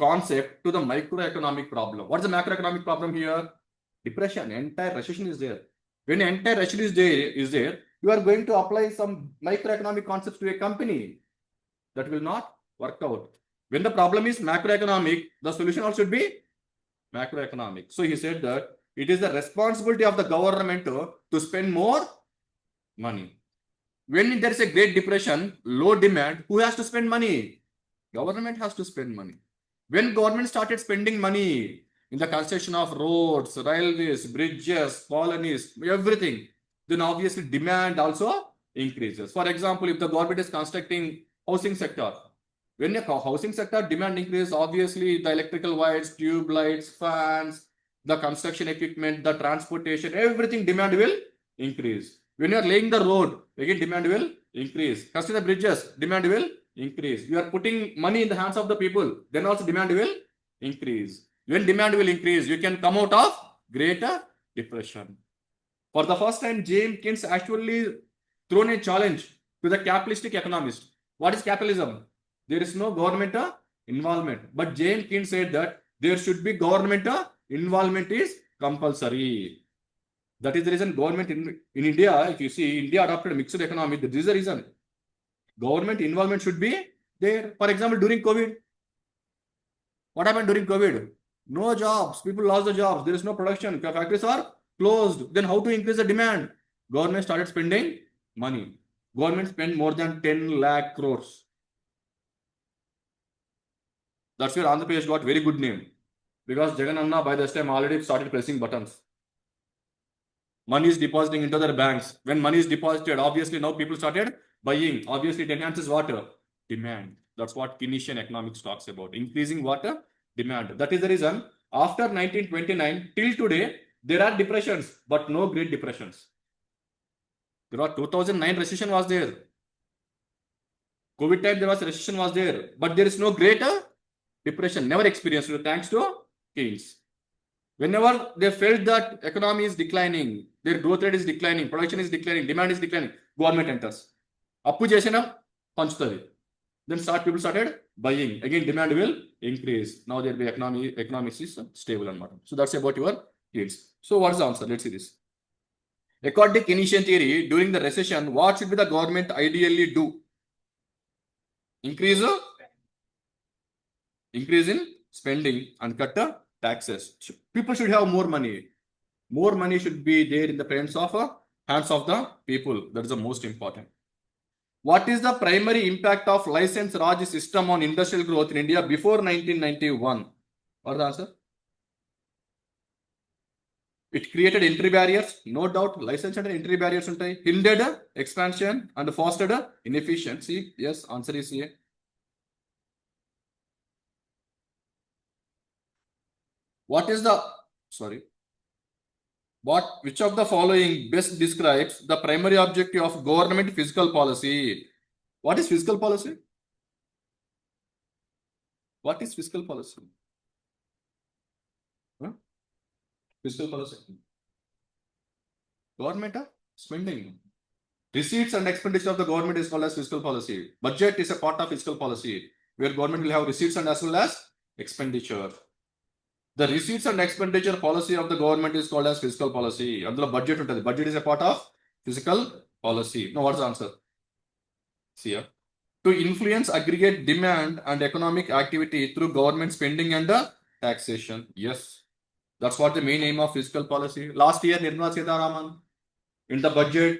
[SPEAKER 1] concept to the microeconomic problem. What is the macroeconomic problem here? Depression, entire recession is there. When entire recession is there, you are going to apply some microeconomic concepts to a company. That will not work out. When the problem is macroeconomic, the solution also should be macroeconomic. So he said that it is the responsibility of the government to spend more money. When there is a Great Depression, low demand, who has to spend money? Government has to spend money. When government started spending money in the construction of roads, railways, bridges, colonies, everything, then obviously demand also increases. For example, if the government is constructing housing sector, when a housing sector demand increases, obviously the electrical wires, tube lights, fans, the construction equipment, the transportation, everything demand will increase. When you are laying the road, again demand will increase. Constructing the bridges, demand will increase. You are putting money in the hands of the people, then also demand will increase. When demand will increase, you can come out of Greater Depression. For the first time, James Keynes actually thrown a challenge to the capitalistic economist. What is capitalism? There is no government involvement. But James Keynes said that there should be government involvement is compulsory. That is the reason government in India, if you see, India adopted a mixed economy. That is the reason government involvement should be there. For example, during COVID, what happened during COVID? No jobs. People lost the jobs. There is no production. Factories are closed. Then how to increase the demand? Government started spending money. Government spent more than 10 lakh crores. That's where Andhra Pradesh got very good name, because Jagan Anna by this time already started pressing buttons. Money is depositing into their banks. When money is deposited, obviously now people started buying. Obviously it enhances water demand. That's what Keynesian economics talks about. Increasing water demand. That is the reason after 1929 till today, there are depressions, but no Great Depressions. There was 2009 recession was there. COVID time there was recession was there, but there is no Greater Depression, never experienced, thanks to Keynes. Whenever they felt that economy is declining, their growth rate is declining, production is declining, demand is declining, government enters. Appu chesina panchutundi. Then people started buying. Again, demand will increase. Now there will be economics is stable and modern. So that's about your Keynes. So what is the answer? Let's see this. According to Keynesian theory, during the recession, what should be the government ideally do? Increase in spending and cut the taxes. People should have more money. More money should be there in the hands of the people. That is the most important. What is the primary impact of license Raj system on industrial growth in India before 1991? What is the answer? It created entry barriers, no doubt. License and entry barriers hindered expansion and fostered inefficiency. Yes, answer is A. Which of the following best describes the primary objective of government fiscal policy? What is fiscal policy? What is fiscal policy? Fiscal policy. Government spending. Receipts and expenditure of the government is called as fiscal policy. Budget is a part of fiscal policy, where government will have receipts and as well as expenditure. The receipts and expenditure policy of the government is called as fiscal policy. Andula budget untadi. Budget is a part of fiscal policy. Now what's the answer? See here. To influence aggregate demand and economic activity through government spending and taxation. Yes, That's what the main aim of fiscal policy. Last year, Nirmala Sitharaman, in the budget,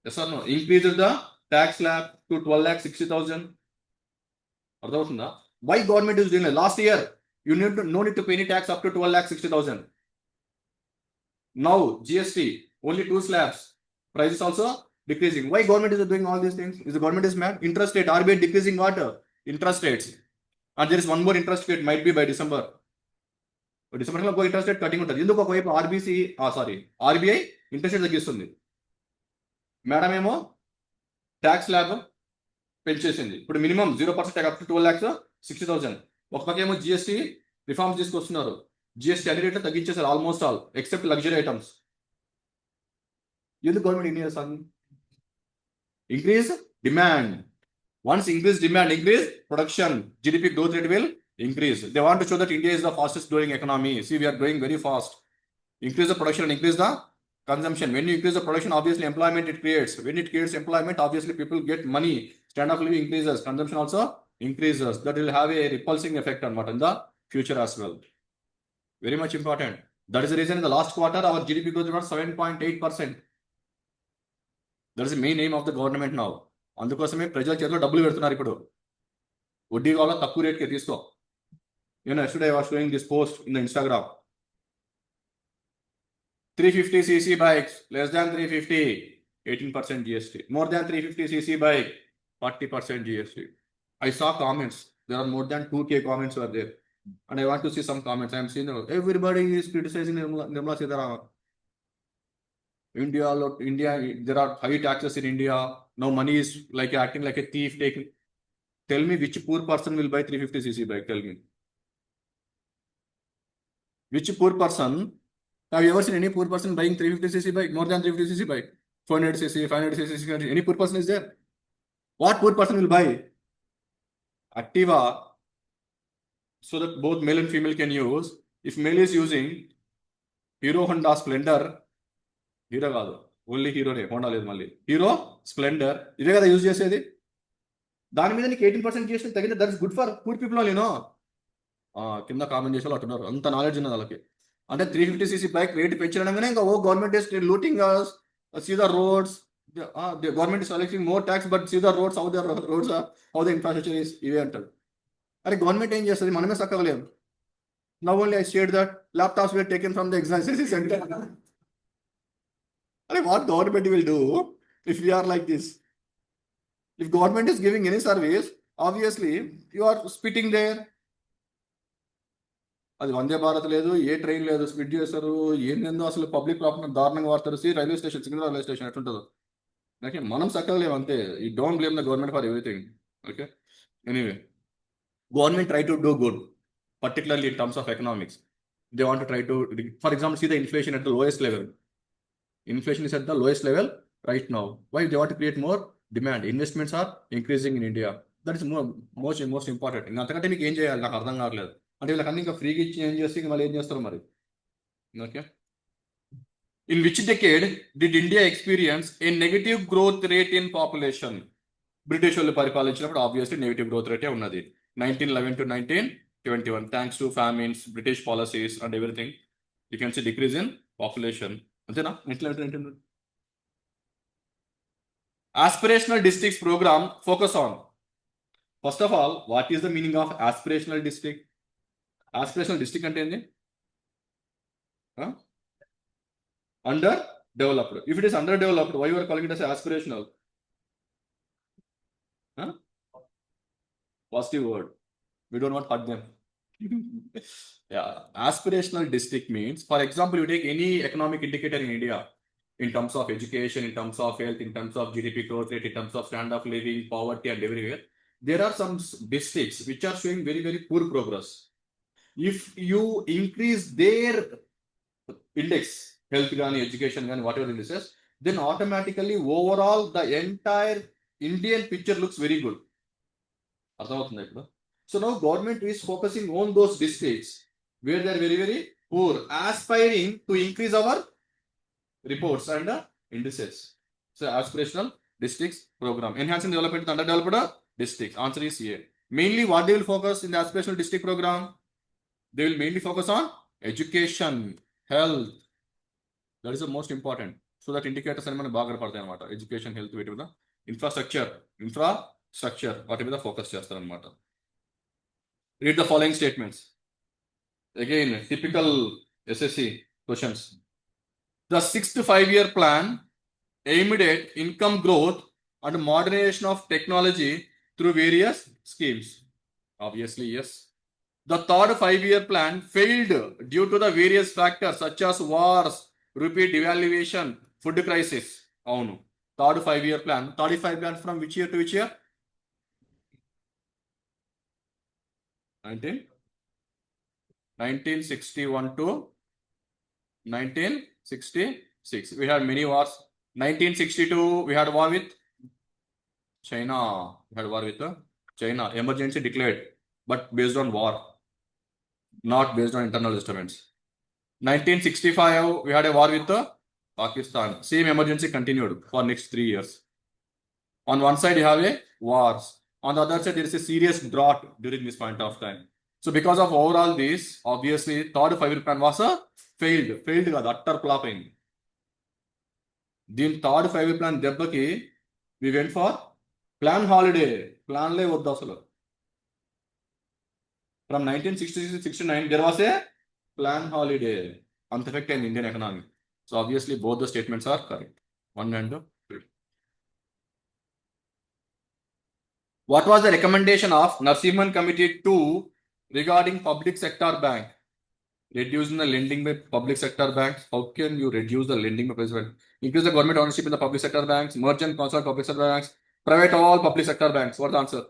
[SPEAKER 1] yes or no, increased the tax slab to 12,60,000. Why government is doing it? Last year, you no need to pay any tax up to 12,60,000. Now, GST, only 2 slabs. Price is also decreasing. Why government is doing all these things? Is the government is mad? Interest rate, RBI decreasing what? Interest rates. And there is one more interest rate, might be by December. డిసెంబర్లో ఒక interest rate cutting ఉంటుంది. ఎందుకు ఒకవైపు RBI interest rate తగ్గిస్తుంది, madam ఏమో tax slab పెంచేసింది. ఇప్పుడు minimum 0% up to 12,60,000. ఒక పక్క ఏమో జిఎస్టీ రిఫార్మ్స్ తీసుకొస్తున్నారు. జిఎస్టీ అన్ని రేట్లు తగ్గించేసారు almost all except luxury items. ఎందుకు గవర్నమెంట్ ఇన్ని చేస్తుంది? Increase demand. Once increase demand, increase production, GDP growth rate will increase. They want to show that India is the fastest growing economy. See, we are growing very fast. Increase the production and increase the consumption. When you increase the production, obviously employment it creates. When it creates employment, obviously people get money. Standard of living increases. Consumption also increases. That will have a repulsing effect on what in the future as well. Very much important. That is the reason in the last quarter our GDP growth was 7.8%. That is the main aim of the government now. అందుకోసమే ప్రజల చేతిలో డబ్బులు పెడుతున్నారు. ఇప్పుడు వడ్డీ కావాలో తక్కువ రేట్కి తీసుకో. yesterday I was showing this post in the Instagram. 350cc bikes, less than 350, 18% GST. More than 350cc bike, 40% GST. I saw comments. There are more than 2K comments were there. And I want to see some comments. I am seeing everybody is criticizing Nirmala Sitharaman. India, there are high taxes in India. Now money is like acting like a thief. Tell me which poor person will buy 350cc bike? Tell me. Which poor person? Have you ever seen any poor person buying 350cc bike? More than 350cc bike? 400cc, 500cc, 600. Any poor person is there? What poor person will buy? Activa, so that both male and female can use. If male is using Hero Honda Splendor, hero కాదు, only హీరోనే, Honda లేదు, మళ్ళీ hero Splendor, ఇదే కదా use చేసేది. దాని మీద నీకు 18% జిఎస్టీ తగ్గితే that is good for poor people all. కింద కామెంట్ చేసే వాళ్ళు అంటున్నారు, అంత నాలెడ్జ్ ఉన్నది వాళ్ళకి. అంటే 350cc బైక్ రేట్ పెంచడంగానే ఇంకా government is looting see the roads. Government is collecting more tax but see the roads, how the roads, how the infrastructure is, ఇవే అంటారు. అరే గవర్నమెంట్ ఏం చేస్తుంది? మనమే సక్కగలేము. Now only I shared that laptops were taken from the exams centre. What government will do if we are like this? If government is giving any service, obviously you are spitting there. అది వందే భారత్ లేదు, ఏ train లేదు, spit చేస్తారు. ఏందో అసలు public property దారుణంగా వాడతారు. Railway station, Secunderabad railway station ఎట్లుంటుందో. Okay, మనం సక్కలేము అంతే. You don't blame the government for everything. Okay, anyway, government try to do good, particularly in terms of economics. They want to try to, for example, see the inflation at the lowest level. Inflation is at the lowest level right now. Why? They want to create more demand. Investments are increasing in India. That is most important. అంతకంటే మీకు ఏం చేయాలి నాకు అర్థం కావట్లేదు. అంటే వీళ్ళకన్నీ ఇంకా ఫ్రీగా ఇచ్చి ఏం చేస్తే మళ్ళీ ఏం చేస్తారు మరి? Okay, in which decade did India experience A negative growth rate in population? British వాళ్ళు పరిపాలించినప్పుడు ఆబ్వియస్లీ నెగటివ్ గ్రోత్ రేటే ఉన్నది. 1911 to 1921. Thanks to famines, British policies and everything, you can see decrease in population. అంతేనా? Aspirational districts program focus on, first of all, what is the meaning of aspirational district? Aspirational district అంటే ఏంది? Underdeveloped. If it is underdeveloped, why you are calling it as aspirational? Positive word. We don't want to hurt them. Yeah, aspirational district means, for example, you take any economic indicator in India in terms of education, in terms of health, in terms of GDP growth rate, in terms of standard of living, poverty, and everywhere. There are some districts which are showing very, very poor progress. If you increase their index, health gani, education gani, whatever indices, then automatically overall the entire Indian picture looks very good. అర్థమవుతుంది ఇప్పుడు. So now government is focusing on those districts where they are very, very poor, aspiring to increase our reports and indices. So aspirational districts program, enhancing development of underdeveloped districts. Answer is A. Mainly what they will focus in the aspirational district program? They will mainly focus on education, health. That is the most important. So that indicators are baga padtayi anamata. Education, health, వీటి మీద infrastructure వాటి మీద focus చేస్తారు అనమాట. Read the following statements. Again, typical SSC questions. The sixth 5-year plan aimed at income growth and modernization of technology through various schemes. Obviously, yes. The third 5-year plan failed due to the various factors such as wars, rupee devaluation, food crisis. Avunu. Third 5-year plan. Third 5 plan from which year to which year? 1961 to 1966. We had many wars. 1962, we had war with China. We had war with China. Emergency declared, but based on war, not based on internal disturbance. 1965, we had a war with Pakistan. Same emergency continued for next 3 years. On one side, you have a wars. On the other side, there is a serious drought during this point of time. So because of overall this, obviously, third 5-year plan was failed. Failed కాదు, utter flopping. దీని third 5-year plan దెబ్బకి we went for plan holiday. ప్లాన్లే వద్దు అసలు. From 1966-69, there was a plan holiday. అంత effect అయింది Indian economy. So obviously, both the statements are correct. 1 and 2. What was the recommendation of Narsimhan Committee 2 regarding public sector bank? Reducing the lending by public sector banks. How can you reduce the lending by public sector banks? Increase the government ownership in the public sector banks. Merge and consolidate public sector banks. Private all public sector banks. What's the answer?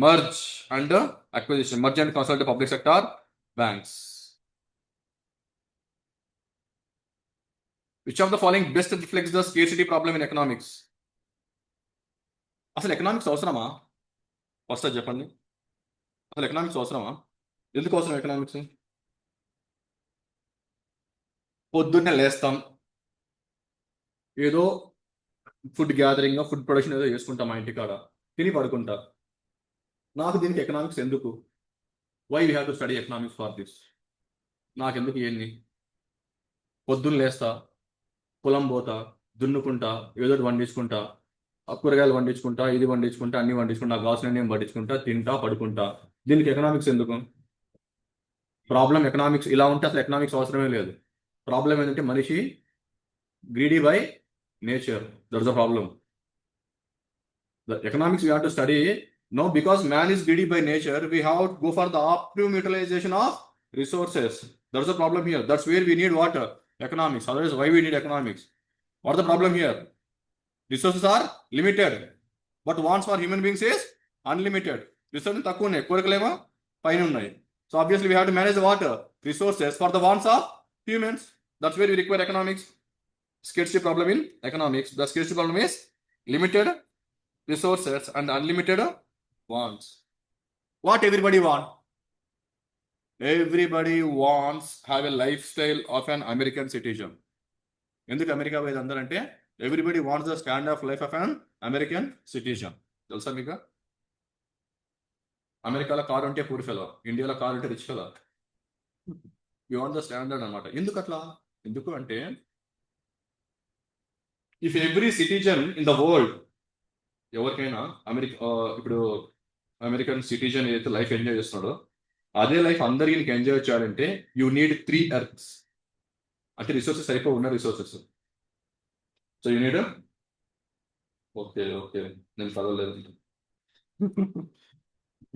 [SPEAKER 1] Merge and acquisition. Merge and consolidate the public sector banks. Which of the following best reflects the scarcity problem in economics? అసలు economics అవసరమా? First అది చెప్పండి. అసలు economics అవసరమా? ఎందుకు అవసరం economics? పొద్దున్నే లేస్తాం, ఏదో ఫుడ్ గ్యాదరింగ్, ఫుడ్ ప్రొడక్షన్ ఏదో చేసుకుంటాం మా ఇంటికాడ, తిని పడుకుంటా. నాకు దీనికి ఎకనామిక్స్ ఎందుకు? Why we have to study economics for this? నాకెందుకు ఏంది? పొద్దున్న లేస్తా, పొలం పోతా, దున్నుకుంటా, ఏదో వండించుకుంటా, కూరగాయలు వండించుకుంటా, ఇది వండించుకుంటా, అన్ని వండించుకుంటా, కావాల్సిన నేను వండించుకుంటా, తింటా, పడుకుంటా. దీనికి ఎకనామిక్స్ ఎందుకు? ప్రాబ్లం ఎకనామిక్స్ ఇలా ఉంటే అసలు ఎకనామిక్స్ అవసరమే లేదు. ప్రాబ్లం ఏంటంటే మనిషి greedy by nature. That's the problem. The economics we have to study. No, because man is greedy by nature, we have to go for the optimum utilization of resources. That's the problem here. That's where we need what? Economics. Otherwise, why we need economics? What's the problem here? Resources are limited, but wants for human beings is unlimited. Resources తక్కువ ఉన్నాయి, కోరికలేమో పైన ఉన్నాయి. So obviously we have to manage the water resources for the wants of humans. That's where we require economics. Scarcity problem in economics. The scarcity problem is limited resources and unlimited wants. What everybody want? Everybody wants have a lifestyle of an American citizen. ఎందుకు America పోయేది అందరంటే everybody wants the standard of life of an American citizen. తెలుసా మీకు? అమెరికాలో car ఉంటే poor fellow, ఇండియాలో car ఉంటే rich fellow. You want the standard అనమాట. ఎందుకు అట్లా? ఎందుకు అంటే if every citizen in the world, ఎవరికైనా ఇప్పుడు అమెరికన్ సిటిజన్ ఏదైతే లైఫ్ ఎంజాయ్ చేస్తున్నాడో అదే లైఫ్ అందరికి ఎంజాయ్ చేయాలంటే యూ నీడ్ 3 ఎర్త్స్. అంటే రిసోర్సెస్ అయిపో ఉన్న resources. So you need okay నేను చదవలేదు.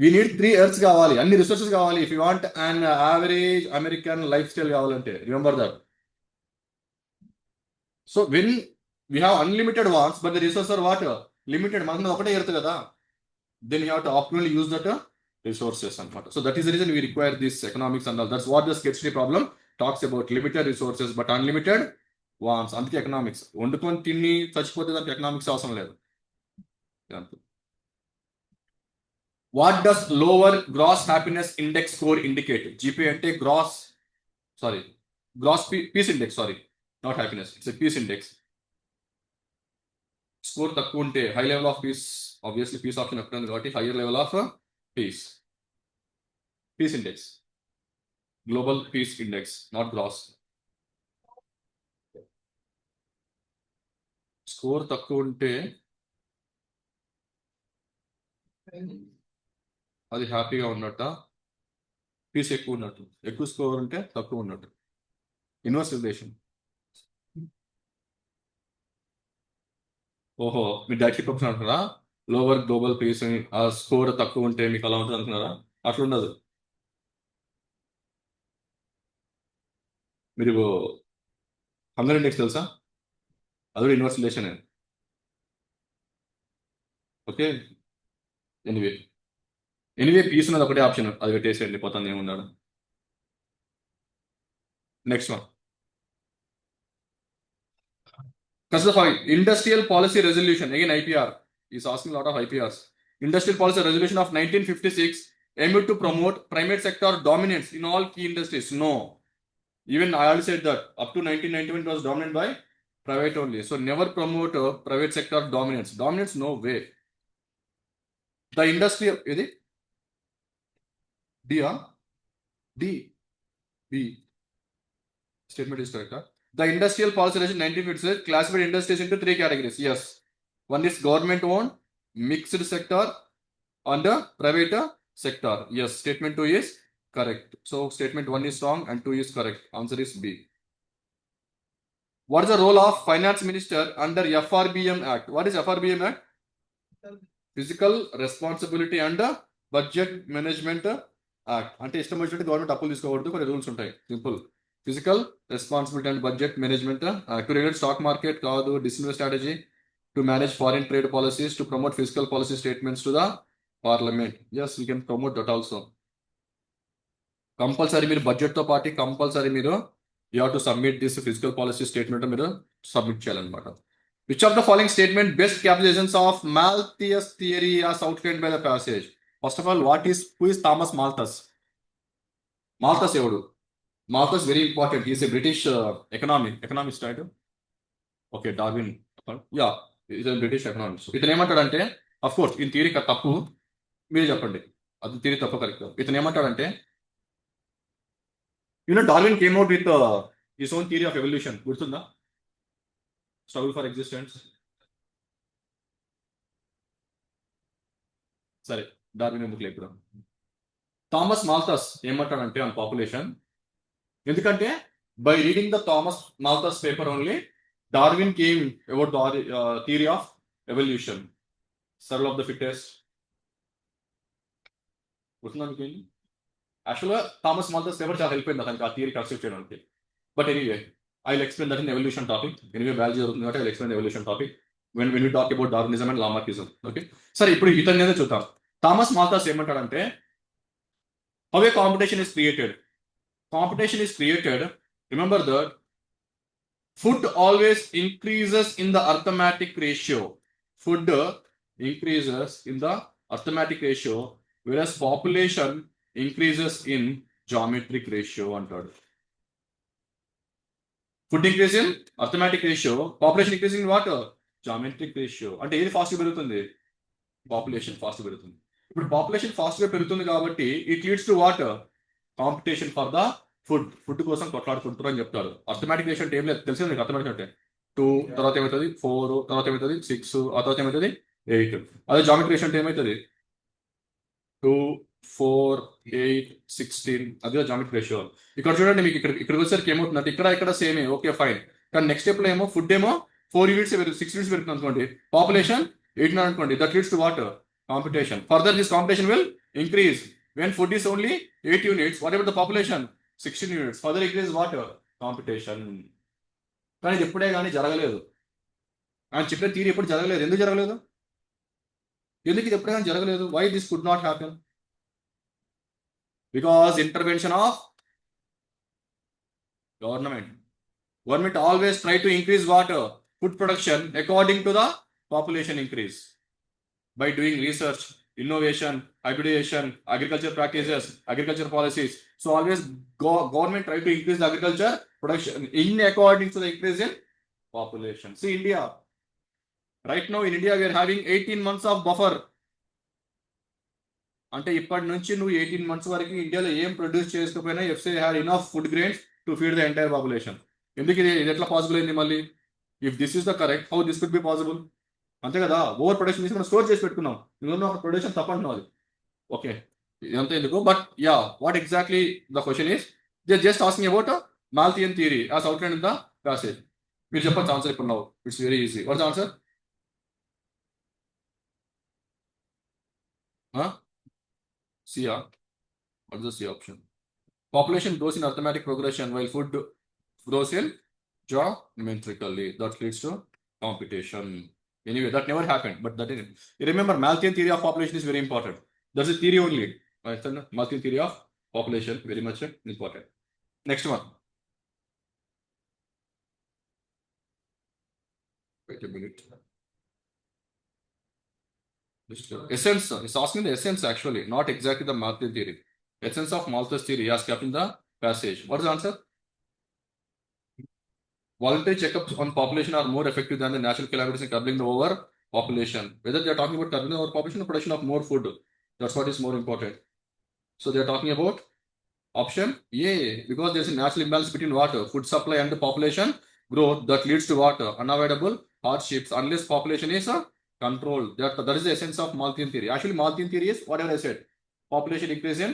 [SPEAKER 1] వీ నీడ్ 3 ఎర్త్స్ కావాలి, అన్ని రిసోర్సెస్ కావాలి. If you want an average American lifestyle కావాలంటే, remember that. So when we have unlimited wants, but the resources are what? Limited. మనకు ఒకటే earth కదా. Then you have to optimally use that resources అనమాట. So that is the reason we require this economics and all. That's what the scarcity problem talks about. Limited resources but unlimited wants. అందుకే economics. వండుకొని తిని చచ్చిపోతే దానికి economics అవసరం లేదు. What does lower gross happiness index score indicate? GPA అంటే gross peace index, not happiness. It's a peace index. Score తక్కువ ఉంటే high level of peace, obviously peace option ఎక్కువ ఉంది కాబట్టి higher level of peace index. Global peace index, not gross. Score తక్కువ ఉంటే అది హ్యాపీగా ఉన్నట్ట, పీస్ ఎక్కువ ఉన్నట్టు. ఎక్కువ స్కోర్ ఉంటే తక్కువ ఉన్నట్టు. Inverse relation. ఓహో, మీరు డైరెక్ట్ ప్రొఫెషన్ అంటున్నారా? లోవర్ గ్లోబల్ పీస్ ఆ స్కోర్ తక్కువ ఉంటే మీకు అలా ఉంటుంది అంటున్నారా? అట్లా ఉండదు. మీరు హంగర్ ఇండెక్స్ తెలుసా? అది కూడా ఇన్వర్స్ రిలేషన్. ఓకే, ఎనివే పీస్ ఉన్నది ఒకటే ఆప్షన్, అది పెట్టేసేయండి, పోతుంది ఏమున్నాడు. Next one. Industrial Policy Resolution, again IPR. He's asking a lot of IPRs. Industrial Policy Resolution of 1956 aimed to promote private sector dominance in all key industries. No. Even I already said that up to 1991 it was dominant by private only. So never promote private sector dominance. Dominance, no way. The industrial, is it? D, D, B. Statement is correct. The Industrial Policy Resolution 1956 classified industries into 3 categories. Yes. One is government owned, mixed sector, and the private sector. Yes, statement 2 is correct. So statement 1 is wrong and 2 is correct. Answer is B. What is the role of Finance Minister under FRBM Act? What is FRBM Act? Physical Responsibility and Budget Management Act. అంటే ఇష్టం వచ్చినట్టు government అప్పులు తీసుకోకూడదు, కొన్ని rules ఉంటాయి. Simple. Physical responsibility and budget management, to regulate stock market కాదు, discipline strategy, to manage foreign trade policies, to promote physical policy statements to the parliament. Yes, we can promote that also. Compulsory మీరు బడ్జెట్తో పాటు compulsory మీరు you have to submit this physical policy statement మీరు submit చేయాలన్నమాట. Which of the following statement best capitalizations of Malthus theory as outlined by the passage? First of all, who is Thomas Malthus? Malthus evudu? Malthus very important. He is a British economist, right? Okay, Darwin. Yeah, he is a British economist. ఇతను ఏమంటాడంటే, of course in theory తప్పు, మీరు చెప్పండి అది theory తప్పు correct. ఇతను ఏమంటాడంటే, Darwin came out with his own theory of evolution. గుర్తుందా? Struggle for existence. సరే, డార్విన్ ఎందుకు లేపుదాం. థామస్ మాల్థస్ ఏమంటాడంటే ఆన్ పాపులేషన్, ఎందుకంటే by reading the Thomas Malthus paper only Darwin came about theory of evolution, survival of the fittest. గుర్తుందా మీకు? యాక్చువల్గా Thomas Malthus paper చాలా హెల్ప్ అయింది అతనికి ఆ థియరీ కన్స్ట్రక్ట్ చేయడానికి. But anyway I will explain that in evolution topic. Anyway biology జరుగుతుంది కాబట్టి I will explain evolution topic when we talk about Darwinism and Lamarckism. Okay, సరే ఇప్పుడు ఇతన్ని చూద్దాం. థామస్ మాల్థస్ ఏమంటాడంటే, how a competition is created. Competition is created. Remember that food always increases in the arithmetic ratio. Food increases in the arithmetic ratio, whereas population increases in geometric ratio అంటాడు. Food increase in arithmetic ratio, population increase in what? Geometric ratio. అంటే ఏది fast పెరుగుతుంది? Population fast పెరుగుతుంది. ఇప్పుడు population fast గా పెరుగుతుంది కాబట్టి it leads to what? Competition for the food. Food కోసం కొట్లాడుకుంటారు అని చెప్తారు. అర్థమెటిక్ రేషియో అంటే ఏం లేదు, తెలిసింది మీకు. అర్థమెటిక్ అంటే 2, తర్వాత ఏమవుతుంది 4, తర్వాత ఏమవుతుంది 6, ఆ తర్వాత ఏమవుతుంది 8. అదే జామెట్రిక్ రేషియో అంటే ఏమవుతుంది 2, 4, 8, 16. అదే జామెట్రిక్ రేషియో. ఇక్కడ చూడండి, మీకు ఇక్కడ వచ్చేసరికి ఏమవుతుందంటే ఇక్కడ సేమ్, ఓకే ఫైన్. కానీ నెక్స్ట్ స్టెప్ లో ఏమో ఫుడ్ ఏమో 4 యూనిట్స్ 6 యూనిట్స్ పెరుగుతుంది అనుకోండి, పాపులేషన్ 8 అనుకోండి, that leads to what? Competition. Further this competition will increase when food is only 8 units. What ever the population 16 units. Further increase what? Competition. కానీ ఇది ఎప్పుడే కానీ జరగలేదు. ఆయన చెప్పిన థియరీ ఎప్పుడు జరగలేదు. ఎందుకు జరగలేదు? ఎందుకు ఇది ఎప్పుడే కానీ జరగలేదు? Why this could not happen? Because intervention of government. Government always try to increase what? Food production according to the population increase by doing research, innovation, hybridization, agriculture practices, agriculture policies. So always government try to increase the agriculture production in according to the increase in population. See India. Right now in India we are having 18 months of buffer. అంటే ఇప్పటి నుంచి నువ్వు 18 months వరకు ఇండియాలో ఏం produce చేసుకోకపోయినా FC had enough food grains to feed the entire population. ఎందుకు ఇది ఎట్లా పాసిబుల్ అయింది మళ్ళీ? If this is the correct, how this could be possible? అంతే కదా, ఓవర్ ప్రొడక్షన్ చేసి మనం స్టోర్ చేసి పెట్టుకున్నాం. నువ్వు ఒక ప్రొడక్షన్ తప్పంటున్నావు అది. ఓకే, ఇదంతా ఎందుకు, but yeah, what exactly the question is, they just asking about Malthusian theory as outline in the passage. మీరు చెప్పచ్చు ఆన్సర్ ఇప్పుడు నవ్వు. It's very easy. What's answer? C ఆ? What's the C option? Population grows in arithmetic progression while food grows in geometrically. That leads to competition. Anyway, that never happened, but that is. Remember, Malthian theory of population is very important. That's a theory only. Right? Malthian theory of population, very much important. Next one. Wait a minute. Essence. It's asking the essence actually, not exactly the Malthian theory. Essence of Malthus theory as kept in the passage. What is the answer? Voluntary checkups on population are more effective than the natural calamities in curbing the overpopulation. Whether they are talking about curbing the overpopulation or production of more food, that's what is more important. So they are talking about option A, because there is a natural imbalance between water, food supply and the population growth that leads to water, unavoidable hardships unless population is controlled. That is the essence of Malthian theory. Actually, Malthian theory is whatever I said. Population increase in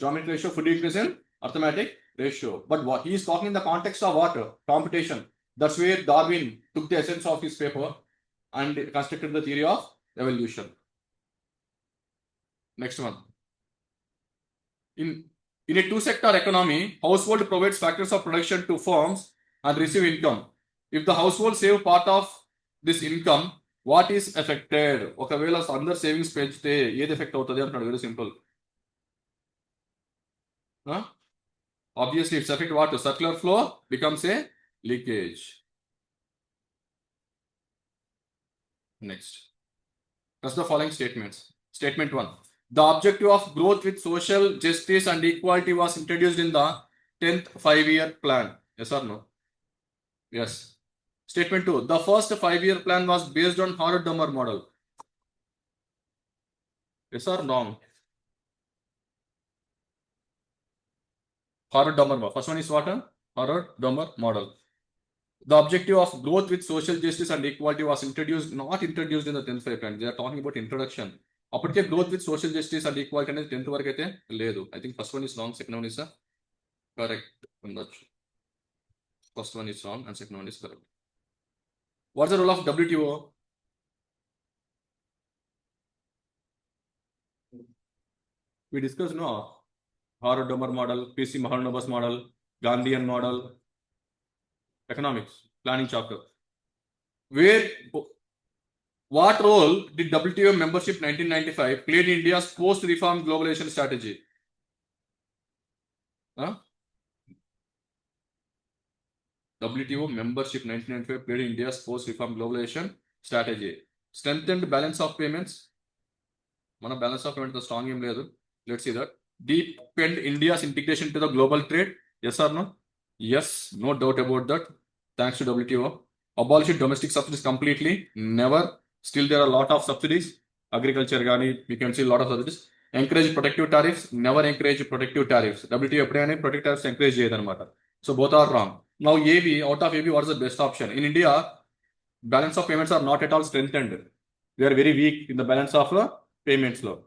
[SPEAKER 1] geometric ratio, food increase in arithmetic ratio. But what he is talking in the context of water competition. That's where Darwin took the essence of his paper and constructed the theory of evolution. Next one. In a two-sector economy, household provides factors of production to firms and receive income. If the household save part of this income, what is affected? ఒకవేళ అందరు savings పెంచితే ఏది effect అవుతుంది అంటున్నాడు. Very simple. Obviously, it's affect what? Circular flow becomes a leakage. Next. Trust the following statements. Statement 1. The objective of growth with social justice and equality was introduced in the 10th 5-year plan. Yes or no? Yes. Statement 2. The first 5-year plan was based on Harrod-Dummer model. Yes or no? Harrod-Dummer model. First one is what? Harrod-Dummer model. The objective of growth with social justice and equality was not introduced in the 10th 5-year plan. They are talking about introduction. అప్పటికే growth with social justice and equality అనేది 10th వరకు అయితే లేదు. I think first one is wrong, second one is correct ఉండొచ్చు. First one is wrong and second one is correct. What's the role of WTO? We discussed no Harrod-Dummer model, PC Mahalanobis model, Gandhian model, economics planning chapter. What role did WTO membership 1995 play in India's post-reform globalization strategy? WTO membership 1995 played in India's post-reform globalization strategy. Strengthened balance of payments. Mana balance of payments strong em ledu. Let's see that. Deepened India's integration to the global trade. Yes or no? Yes, no doubt about that. Thanks to WTO. Abolished domestic subsidies completely. Never. Still there are a lot of subsidies. Agriculture gani, we can see a lot of subsidies. Encourage protective tariffs. Never encourage protective tariffs. WTO ఎప్పుడైనా protective tariffs encourage చేయదన్నమాట. So both are wrong. Now AB, out of AB, what is the best option? In India, balance of payments are not at all strengthened. They are very weak in the balance of payments law.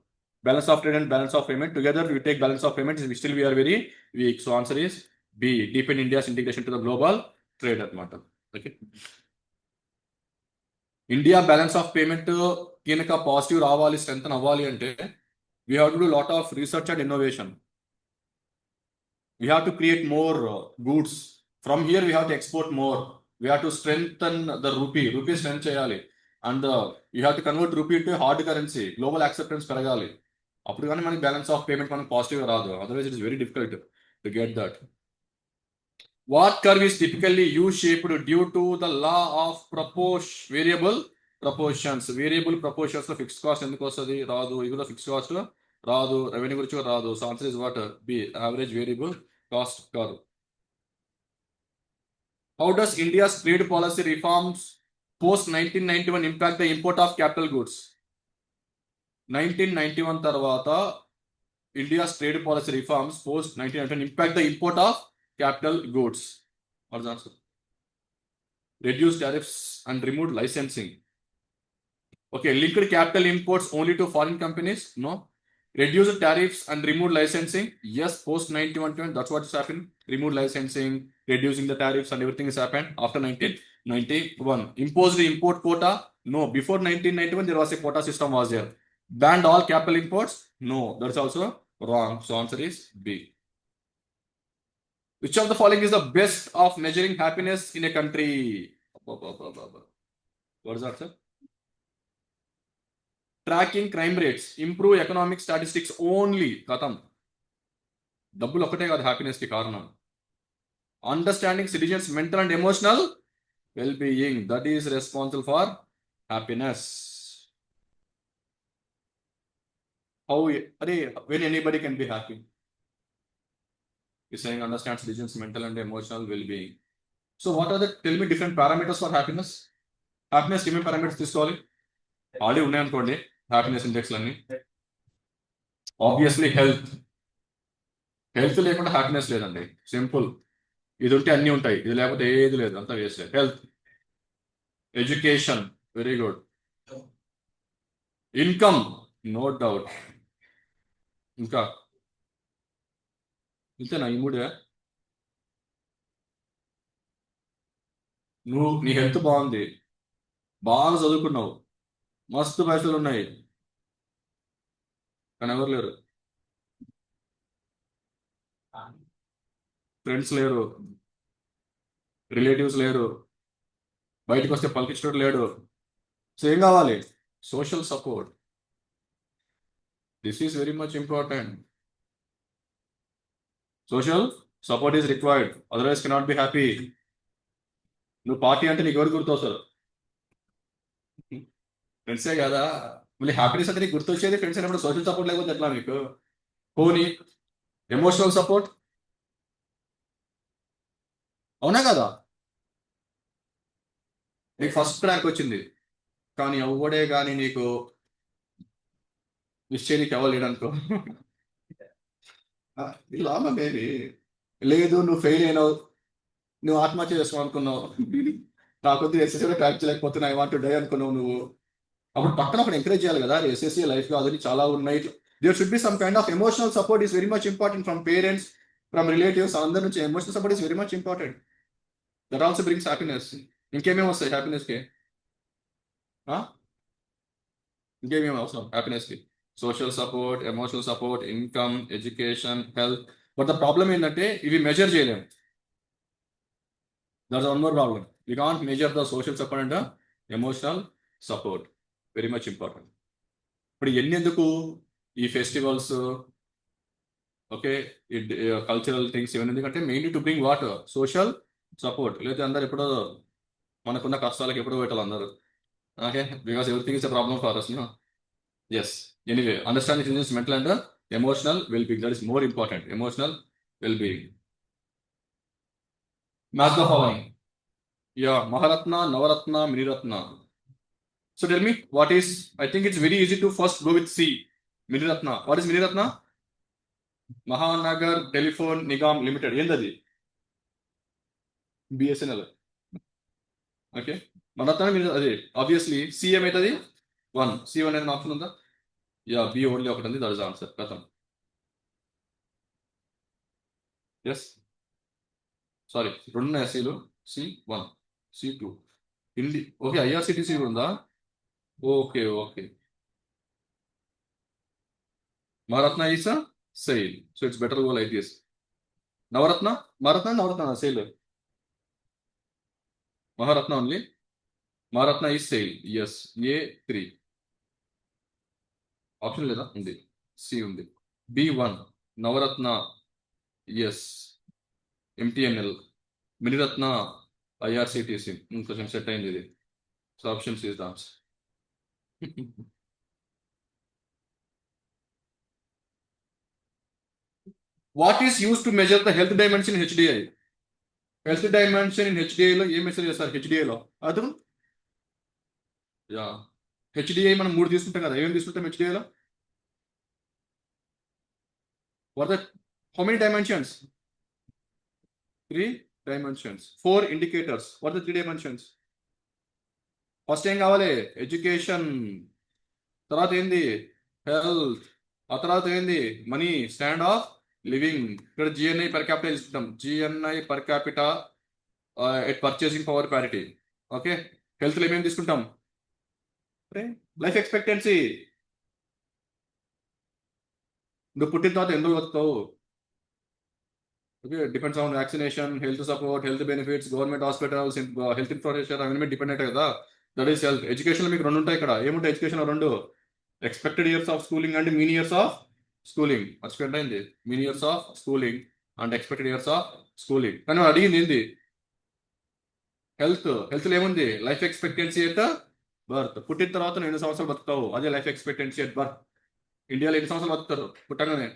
[SPEAKER 1] Balance of trade and balance of payment together, we take balance of payments, still we are very weak. So answer is B, deepen India's integration to the global trade matter. Okay. India balance of payment కనుక positive రావాలి, strengthen అవ్వాలి అంటే we have to do a lot of research and innovation. We have to create more goods. From here, we have to export more. We have to strengthen the rupee. Rupee strength cheyali. And you have to convert rupee into a hard currency. Global acceptance పెరగాలి. అప్పుడు కానీ మనకి balance of payment మనకు positive రాదు. Otherwise it is very difficult to get that. What curve is typically U-shaped due to the law of variable proportions? Variable proportions లో fixed cost ఎందుకు వస్తుంది? రాదు. ఇది ఫిక్స్డ్ కాస్ట్ రాదు. రెవెన్యూ గురించి రాదు. So answer is what? B, average variable cost curve. How does India's trade policy reforms post 1991 impact the import of capital goods? 1991 తర్వాత India's trade policy reforms post 1991 impact the import of capital goods. What is answer? Reduced tariffs and removed licensing. Okay, linked capital imports only to foreign companies? No. Reduced tariffs and removed licensing? Yes, post 1991, that's what has happened. Removed licensing, reducing the tariffs and everything has happened after 1991. Imposed import quota? No. Before 1991, there was a quota system was there. Banned all capital imports? No. That's also wrong. So answer is B. Which of the following is the best of measuring happiness in a country? What is that, sir? Tracking crime rates, improve economic statistics only. Katam. డబ్బులు ఒకటే కాదు happiness కి కారణం. Understanding citizens mental and emotional well being, that is responsible for happiness. How అరే when anybody can be happy? Is saying understand citizens mental and emotional well-being. So what are the, tell me different parameters for happiness? Happiness ఏమేమి parameters తీసుకోవాలి? Already ఉన్నాయనుకోండి happiness index అన్ని. Obviously health. Health లేకుండా happiness లేదండి, simple. ఇది ఉంటే అన్నీ ఉంటాయి, ఇది లేకపోతే ఏది లేదు, అంతా waste. Health. Education, very good. Income, no doubt. ఇంకా ఇంతేనా ఈ మూడే? నీ హెల్త్ బాగుంది, బాగా చదువుకున్నావు, మస్తు పైసలు ఉన్నాయి, కానీ ఎవరు లేరు, ఫ్రెండ్స్ లేరు, రిలేటివ్స్ లేరు, బయటకు వస్తే పలికించడం లేడు. సో ఏం కావాలి? Social support. This is very much important. Social support is required, otherwise cannot be happy. నువ్వు పార్టీ అంటే నీకు ఎవరు గుర్తొస్తారు? ఫ్రెండ్సే కదా. మళ్ళీ హ్యాపీనెస్ అంటే నీకు గుర్తొచ్చేది ఫ్రెండ్స్ అయినప్పుడు, సోషల్ సపోర్ట్ లేకపోతే ఎట్లా నీకు? పోనీ ఎమోషనల్ సపోర్ట్, అవునా కదా? నీకు ఫస్ట్ ర్యాంక్ వచ్చింది, కానీ ఎవడే కానీ నీకు విష్ చేయడానికి ఎవరు అనుకో, లాభం ఏమి లేదు. నువ్వు ఫెయిల్ అయినావు, నువ్వు ఆత్మహత్య చేసుకో అనుకున్నావు, నాకొద్దు ఎస్ఎస్సీలో ట్రాక్ చేయలేకపోతున్నా, ఐ వాంట్ టు డై అనుకున్నావు నువ్వు. అప్పుడు పక్కన ఒకటి ఎంకరేజ్ చేయాలి కదా, ఎస్ఎస్సీ లైఫ్ కాదు, చాలా ఉన్నాయి. There should be some kind of emotional support is very much important from parents, from relatives, అందరి నుంచి emotional support is very much important. That also brings happiness. ఇంకేమేమి వస్తాయి హ్యాపీనెస్కి? ఇంకేమేమి అవసరం హ్యాపీనెస్కి? Social support, emotional support, income, education, health. But the problem ఏంటంటే ఇవి మెజర్ చేయలేము. That's one more problem. You can't measure the social support and emotional support. Very much important. ఇప్పుడు ఎందుకు ఈ ఫెస్టివల్స్, ఓకే, ఈ కల్చరల్ థింగ్స్ ఇవన్నీ ఎందుకంటే mainly to bring what? Social support. లేకపోతే అందరు ఎప్పుడో మనకున్న కష్టాలకు ఎప్పుడో పెట్టాలి అందరూ. Okay, because everything is a problem for us. Yes. Anyway, understanding children's mental and emotional well being, that is more important. Emotional well being. Match the following. Yeah, Maharatna, Navratna, Miniratna. So tell me, what is, I think it's very easy to first go with C. Miniratna. What is Miniratna? Mahanagar Telephone Nigam Limited. Endadi? BSNL. Okay. Maratna Miniratna. Obviously, C emetadi 1. C1 an option unda? Yeah, B only okatandi. That is the answer. Katham. Yes. Sorry. Runna SElo. C1. C2. Hindi. Okay, IRCTC unda. Okay, okay. Maharatna is a sale. So it's better to go like this. Navaratna? Maharatna, Navaratna, sale. Maharatna only. Maharatna is sale. Yes. A3. Option లేదా ఉంది. C ఉంది. B1. Navaratna. Yes. MTNL. Miniratna. IRCTC. కొంచెం set అయింది ఇది. So option C is the answer. What is used to measure the health dimension in HDI? Health dimension in HDI లో ఏం measure చేస్తారు? HDI లో అర్థం? యా, హెచ్డిఐ మనం 3 తీసుకుంటాం కదా, ఏమేమి తీసుకుంటాం హెచ్డిఐలో? What the how many dimensions? 3 dimensions. 4 indicators. What are the 3 dimensions? ఫస్ట్ ఏం కావాలి? ఎడ్యుకేషన్. తర్వాత ఏంది? హెల్త్. ఆ తర్వాత ఏంది? Money, stand of living. ఇక్కడ జిఎన్ఐ పర్ క్యాపిటల్ తీసుకుంటాం. GNI per capita at purchasing power parity. Okay. హెల్త్లో ఏమేమి తీసుకుంటాం? Life expectancy. నువ్వు పుట్టిన తర్వాత ఎందుకు బతుకుతావు? Okay, depends on vaccination, health support, health benefits, government hospitals, health infrastructure అవన్నీ డిపెండ్ అవుతాయి కదా. That is health. ఎడ్యుకేషన్ మీకు 2 ఉంటాయి ఇక్కడ. ఏముంటాయి education? 2 expected years of schooling and mean years of schooling. మర్చిపోయింది ఏంది? Mean years of schooling and expected years of schooling. కానీ అడిగింది ఏంది? హెల్త్. హెల్త్లో ఏముంది? Life expectancy at birth. పుట్టిన తర్వాత 2 సంవత్సరాలు బతుకుతావు, అదే లైఫ్ ఎక్స్పెక్టెన్సీ ఎట్ బర్త్. ఇండియాలో 8 సంవత్సరాలు బతుకుతారు పుట్టగానే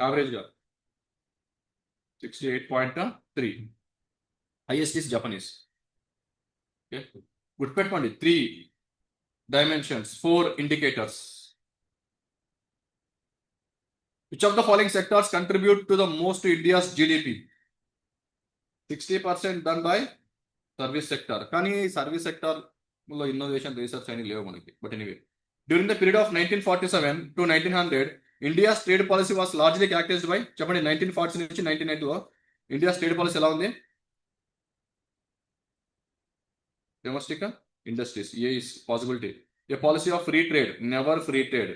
[SPEAKER 1] యావరేజ్గా? 68.3. Highest is Japanese. ఓకే, గుర్తుపెట్టుకోండి. 3 dimensions, 4 indicators. Which of the following sectors contribute to the most to India's GDP? 60% done by service sector. కానీ సర్వీస్ సెక్టార్లో ఇన్నోవేషన్ రీసెర్చ్ అని లేవు మనకి. But anyway, during the period of 1947 to 1900, India's trade policy was largely characterised by. చెప్పండి, 1940 నుంచి 1990లో India's trade policy ఎలా ఉంది? Domestic industries, A is possibility. A policy of free trade, never free trade.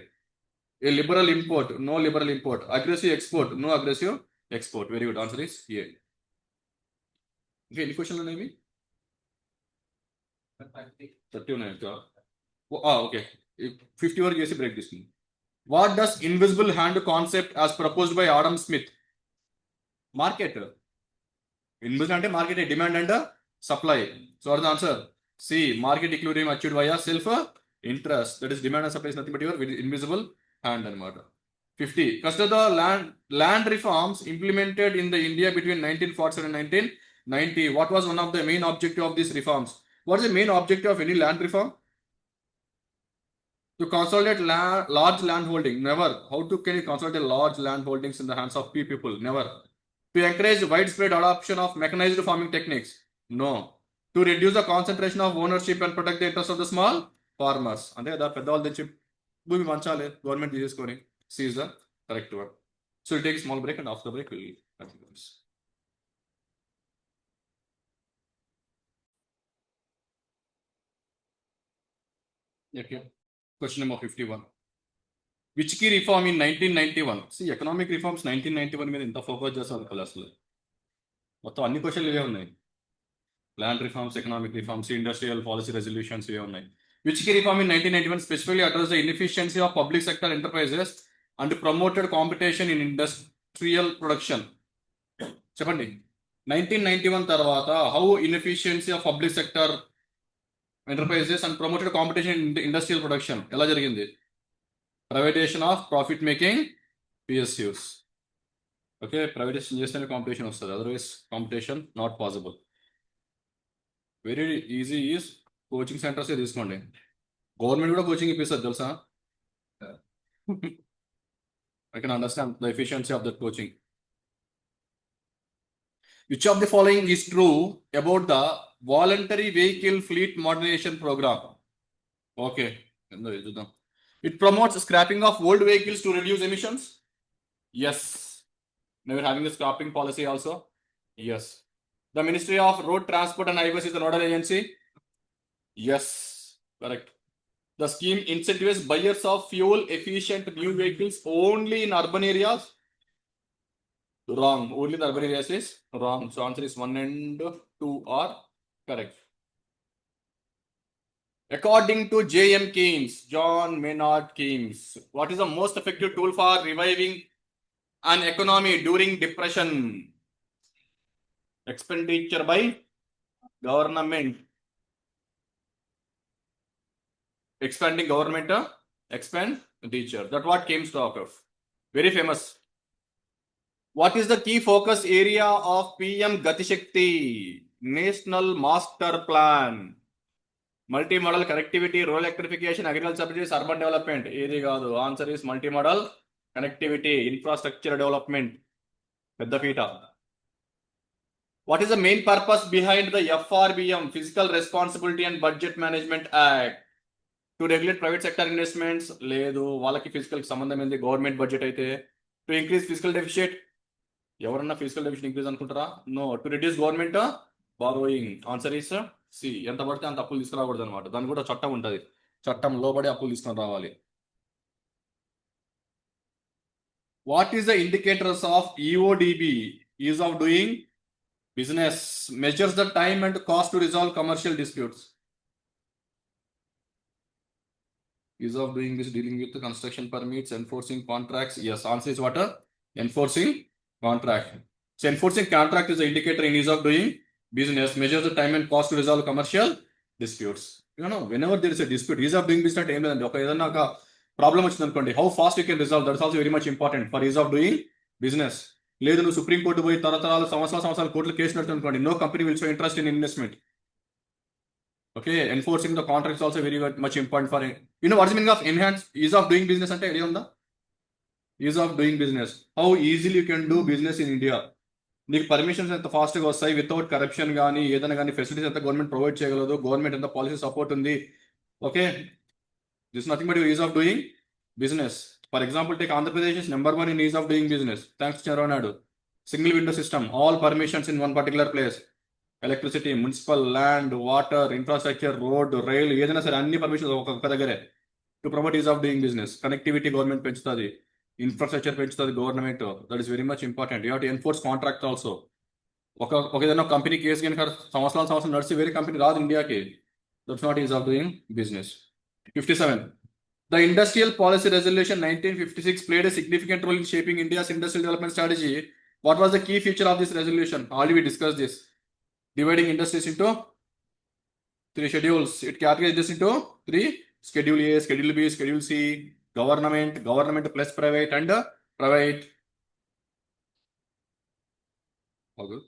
[SPEAKER 1] A liberal import, no liberal import. Aggressive export, no aggressive export. Very good. Answer is A. Okay, any question on me? 30 ఉన్నాయి. Okay. 50 వరకు చేసి break తీసుకుంది. What does invisible hand concept as proposed by Adam Smith? Market. Invisible అంటే market, demand and supply. So what is the answer? C. Market equilibrium achieved via self interest. That is demand and supply is nothing but your invisible hand అనమాట. 50. Consider the land reforms implemented in the India between 1947 and 1990. What was one of the main objective of these reforms? What is the main objective of any land reform? To consolidate large land holding. Never. How can you consolidate large land holdings in the hands of few people? Never. To encourage widespread adoption of mechanized farming techniques? No. To reduce the concentration of ownership and protect the interests of the small farmers. అంతే కదా, పెద్దవాళ్ళు తెచ్చి భూమి పంచాలి, government తీసేసుకొని. C is the correct one. So we'll take a small break and after the break we'll continue this. Okay. Question number 51. Which key reform in 1991? See, economic reforms 1991 మీద ఇంత focus చేస్తారు క్లాస్లో. మొత్తం అన్ని క్వశ్చన్లు ఇవే ఉన్నాయి. Land reforms, economic reforms, industrial policy resolutions ఇవే ఉన్నాయి. Which key reform in 1991 specifically addressed the inefficiency of public sector enterprises and promoted competition in industrial production? చెప్పండి, 1991 తర్వాత how inefficiency of public sector enterprises and promoted competition in industrial production ఎలా జరిగింది? Privatization of profit making PSUs. Okay, privatisation చేస్తేనే competition వస్తుంది, otherwise competition not possible. Very easy is coaching సెంటర్సే తీసుకోండి. Government కూడా coaching ఇప్పిస్తుంది తెలుసా. I can understand the efficiency of that coaching. Which of the following is true about the voluntary vehicle fleet modernization program? Okay. It promotes scrapping of old vehicles to reduce emissions? Yes. Now we're having a scrapping policy also? Yes. The Ministry of Road Transport and Highways is the nodal agency? Yes. Correct. The scheme incentivizes buyers of fuel efficient new vehicles only in urban areas? Wrong. Only the urban areas is wrong. So answer is 1 and 2 are correct. According to J.M. Keynes, John Maynard Keynes, what is the most effective tool for reviving an economy during depression? Expenditure by government. Expanding government expenditure. That's what Keynes talk of. Very famous. What is the key focus area of PM Gati Shakti National Master Plan? Multi modal connectivity, rural electrification, agriculture subsidies, urban development. ఏది కాదు, answer is multi modal connectivity, infrastructure development. పెద్ద పీట. What is the main purpose behind the FRBM, fiscal responsibility and budget management act? To regulate private sector investments. లేదు, వాళ్ళకి fiscal సంబంధం ఏంది? Government budget అయితే. To increase fiscal deficit. ఎవరన్నా fiscal deficit increase అనుకుంటారా? No. To reduce government borrowing. Answer is C. ఎంత పడితే అంత అప్పులు తీసుకురాకూడదు అనమాట. దానికి కూడా చట్టం ఉంటుంది. చట్టం లోబడి అప్పులు తీసుకుని రావాలి. What is the indicators of EODB, is of doing business? Measures the time and cost to resolve commercial disputes. Ease of doing this, dealing with the construction permits, enforcing contracts. Yes, answer is what? Enforcing contract. So enforcing contract is the indicator in ease of doing business, measures the time and cost to resolve commercial disputes. You know, whenever there is a dispute, ease of doing business అంటే ఏం లేదండి. ఒక ఏదైనా ఒక problem వచ్చింది అనుకోండి, how fast you can resolve, that's also very much important for is of doing business. లేదు, నువ్వు సుప్రీం కోర్టు పోయి తరతరాలు సంవత్సరాలు కోర్టులో కేసు నడుతుంది అనుకోండి, no company will show interest in investment. Okay, enforcing the contract is also very much important for, you know, what's the meaning of enhanced ease of doing business ante idea unda? Ease of doing business, how easily you can do business in India. నీకు permissions ఎంత fast గా వస్తాయి, without corruption కానీ ఏదైనా కానీ facilities ఎంత government provide చేయగలదు, government ఎంత పాలసీ సపోర్ట్ ఉంది. Okay, this nothing but is of doing business. For example take Andhra Pradesh is number 1 in is of doing business thanks to Chandrababu Naidu. Single window system, all permissions in one particular place. Electricity, municipal, land, water, infrastructure, road, rail, ఏదైనా సరే అన్ని permissions ఒక్కొక్క దగ్గరే. To promote is of doing business. Connectivity government పెంచుతుంది, infrastructure పెంచుతుంది government. That is very much important. You have to enforce contract also. ఒక ఏదైనా company case కనుక సంవత్సరం నడిచి వేరే కంపెనీ రాదు ఇండియాకి, that's not is of doing business. 57. The Industrial Policy Resolution 1956 played a significant role in shaping India's industrial development strategy. What was the key feature of this resolution? Already we discussed this. Dividing industries into 3 schedules. It categorizes this into 3: Schedule A, Schedule B, Schedule C. Government plus private and private. Okay.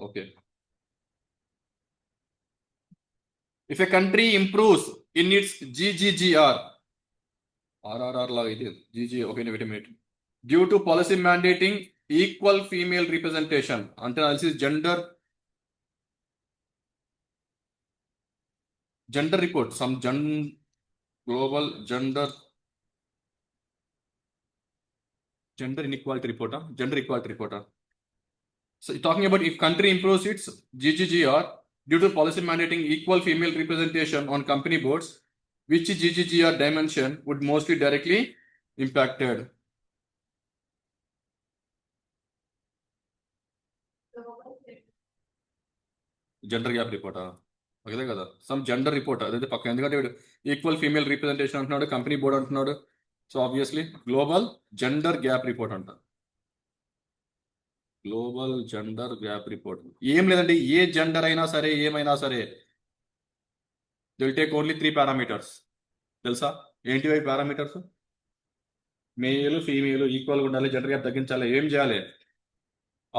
[SPEAKER 1] Okay. If a country improves in its GGGR, RRR laga ide GG. Okay, wait a minute. Due to policy mandating equal female representation, ante analysis gender report, some global gender inequality report, gender equality report. So talking about if country improves its GGGR due to policy mandating equal female representation on company boards, which GGGR dimension would mostly directly impacted? Gender gap రిపోర్టా? అదే కదా, some gender report. అదైతే పక్క, ఎందుకంటే equal female representation అంటున్నాడు, company board అంటున్నాడు. So obviously global gender gap report అంట. Global gender gap report ఏం లేదండి, ఏ జెండర్ అయినా సరే ఏమైనా సరే they will take only 3 parameters. తెలుసా ఏంటివి పారామీటర్స్? మేల్ ఫీమేల్ ఈక్వల్గా ఉండాలి, జెండర్ గ్యాప్ తగ్గించాలి. ఏం చేయాలి?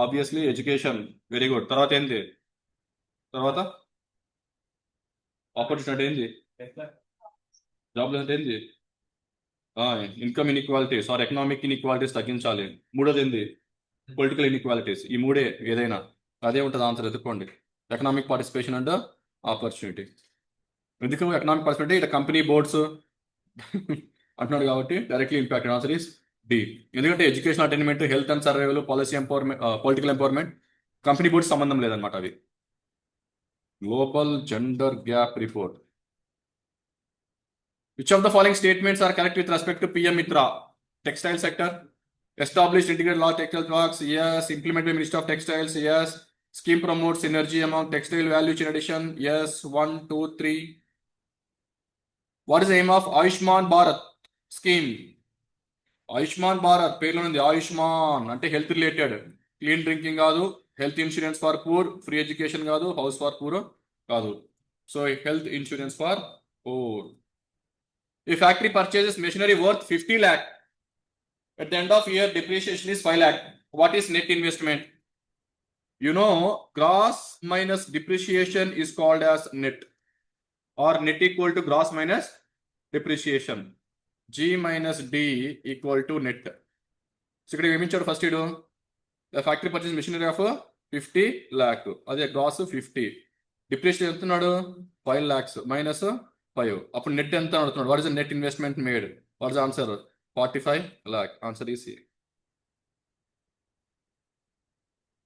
[SPEAKER 1] Obviously education, very good. తర్వాత ఏంటి? తర్వాత ఆపర్చునిటీ అంటే ఏంది? జాబ్ అంటే ఏంది? Income inequalities or economic inequalities తగ్గించాలి. మూడోది ఏంది? Political inequalities. ఈ మూడే ఏదైనా అదే ఉంటుంది ఆన్సర్. ఎత్తుకోండి. Economic participation and opportunity. ఎందుకు ఎకనామిక్ పార్టిసిపేషన్? ఇక్కడ కంపెనీ బోర్డ్స్ అంటున్నాడు కాబట్టి directly impacted. Answer is D. ఎందుకంటే education, attainment, health and survival, policy empowerment, political empowerment, company boards సంబంధం లేదనమాట అవి. Global gender gap report. Which of the following statements are correct with respect to PM Mitra? Textile sector. Established integrated law textile parks. Yes. Implement by Ministry of Textiles. Yes. Scheme promotes synergy among textile value chain addition. Yes. 1, 2, 3. What is the aim of Ayushman Bharat scheme? Ayushman Bharat పేర్లో ఉంది ఆయుష్మాన్ అంటే health related. Clean drinking కాదు, health insurance for poor, free education కాదు, house for poor కాదు. So health insurance for poor. A factory purchases machinery worth 50 lakh. At the end of year, depreciation is 5 lakh. What is net investment? You know, gross minus depreciation is called as net, or net equal to gross minus depreciation. G minus D equal to net. So ఇక్కడ ఏమిచ్చాడు first ఇడు the factory purchase machinery of 50 lakh, అదే gross 50, depreciation ఎంతున్నాడు 5 lakhs minus 5, అప్పుడు net ఎంత అడుగుతున్నాడు, what is the net investment made, what is answer 45 lakh, answer is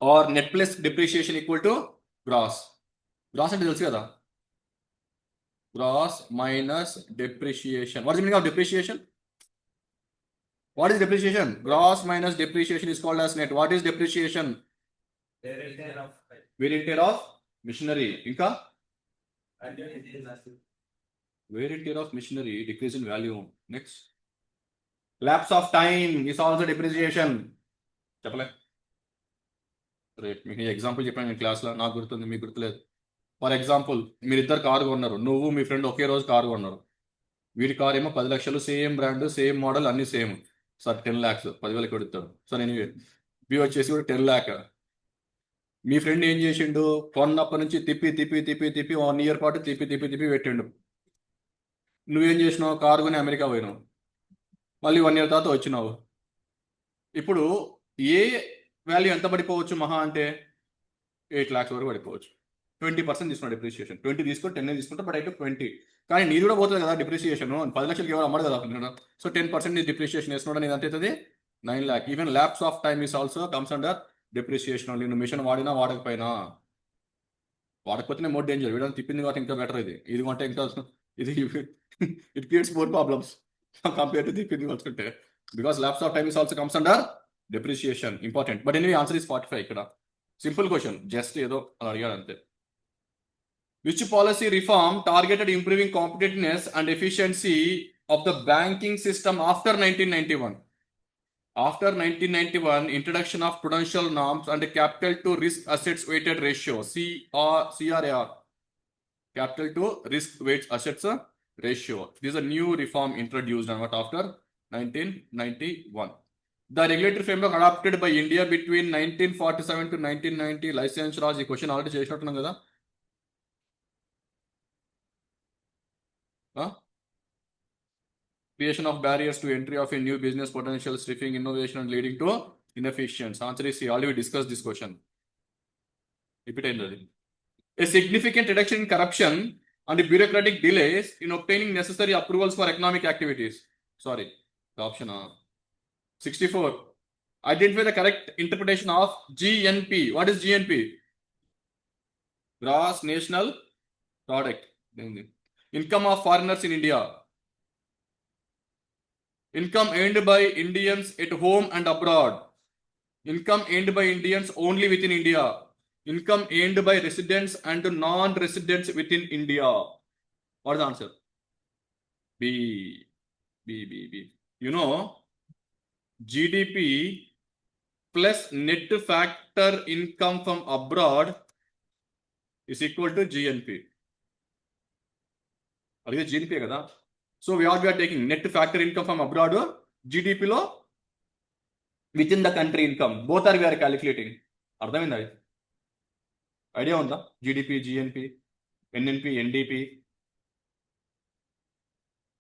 [SPEAKER 1] or net plus depreciation equal to gross. Gross అంటే తెలుసు కదా, gross minus depreciation, what is meaning of depreciation? What is depreciation? Gross minus depreciation is called as net. What is depreciation? Wear and tear of machinery. Inka? Wear and tear of machinery decrease in value. Next. Lapse of time is also depreciation. చెప్పలే rate మీకు example చెప్పాను నేను క్లాస్లో, నాకు గుర్తుంది మీకు గుర్తులేదు. For example మీరిద్దరు కారు కొన్నారు, నువ్వు మీ ఫ్రెండ్ ఒకే రోజు కారు కొన్నారు. వీడి కారు ఏమో 10 లక్షలు, సేమ్ బ్రాండ్ సేమ్ మోడల్ అన్ని సేమ్. Sir 10 lakhs 10,000 కొడుతాడు. సో నేను బి వచ్చేసి కూడా 10 lakh. మీ ఫ్రెండ్ ఏం చేసిండు, కొన్నప్పటి నుంచి తిప్పి తిప్పి తిప్పి తిప్పి 1 year పాటు తిప్పి తిప్పి తిప్పి పెట్టిండు. నువ్వేం చేసినావు, కారు కొని అమెరికా పోయినావు, మళ్ళీ 1 year తర్వాత వచ్చినావు. ఇప్పుడు ఏ వాల్యూ ఎంత పడిపోవచ్చు మహా అంటే 8 lakhs వరకు పడిపోవచ్చు. 20% తీసుకున్నాడు డిప్రిషియేషన్. 20 తీసుకొని 10 తీసుకుంటా, బట్ అయితే 20. కానీ నీది కూడా పోతుంది కదా డిప్రిషియేషన్, 10 లక్షలకి ఎవరు అమ్మడు కదా. సో 10% డిప్రిషియేషన్ వేసుకున్నాడు, నీది అంత అవుతుంది 9 lakh. Even lapse of time is also comes under depreciation. నువ్వు మిషన్ వాడినా వాడకపోయినా, వాడకపోతేనే మోర్ డేంజర్. వీడని తిప్పింది కాబట్టి ఇంకా బెటర్, ఇది కొంటే ఇంకా ఇది it creates more problems compare to తిప్పింది కొంటే, because lapse of time is also comes under depreciation. Important. But anyway answer is 45. ఇక్కడ సింపుల్ క్వశ్చన్, జస్ట్ ఏదో అని అడిగాడు అంతే. Which policy reform targeted improving competitiveness and efficiency of the banking system after 1991? After 1991, introduction of prudential norms and capital to risk assets weighted ratio, CRAR, capital to risk weights assets ratio. This is a new reform introduced after 1991. The regulatory framework adopted by India between 1947 to 1990, license laws. ఈ question already చేసినట్టున్నాం కదా. Creation of barriers to entry of a new business potential, stifling innovation and leading to inefficiency. Answer is C. Already we discussed this question. Repeat it. A significant reduction in corruption and the bureaucratic delays in obtaining necessary approvals for economic activities. Sorry, the option 64. Identify the correct interpretation of GNP. What is GNP? Gross National Product. Income of foreigners in India. Income earned by Indians at home and abroad. Income earned by Indians only within India. Income earned by residents and non-residents within India. What is the answer? B. You know, GDP plus net factor income from abroad is equal to GNP. Are GNP kada? So we are taking net factor income from abroad, GDP lo within the country income. Both are we are calculating. అర్థమైందా? Idea ఉందా? GDP, GNP, NNP, NDP,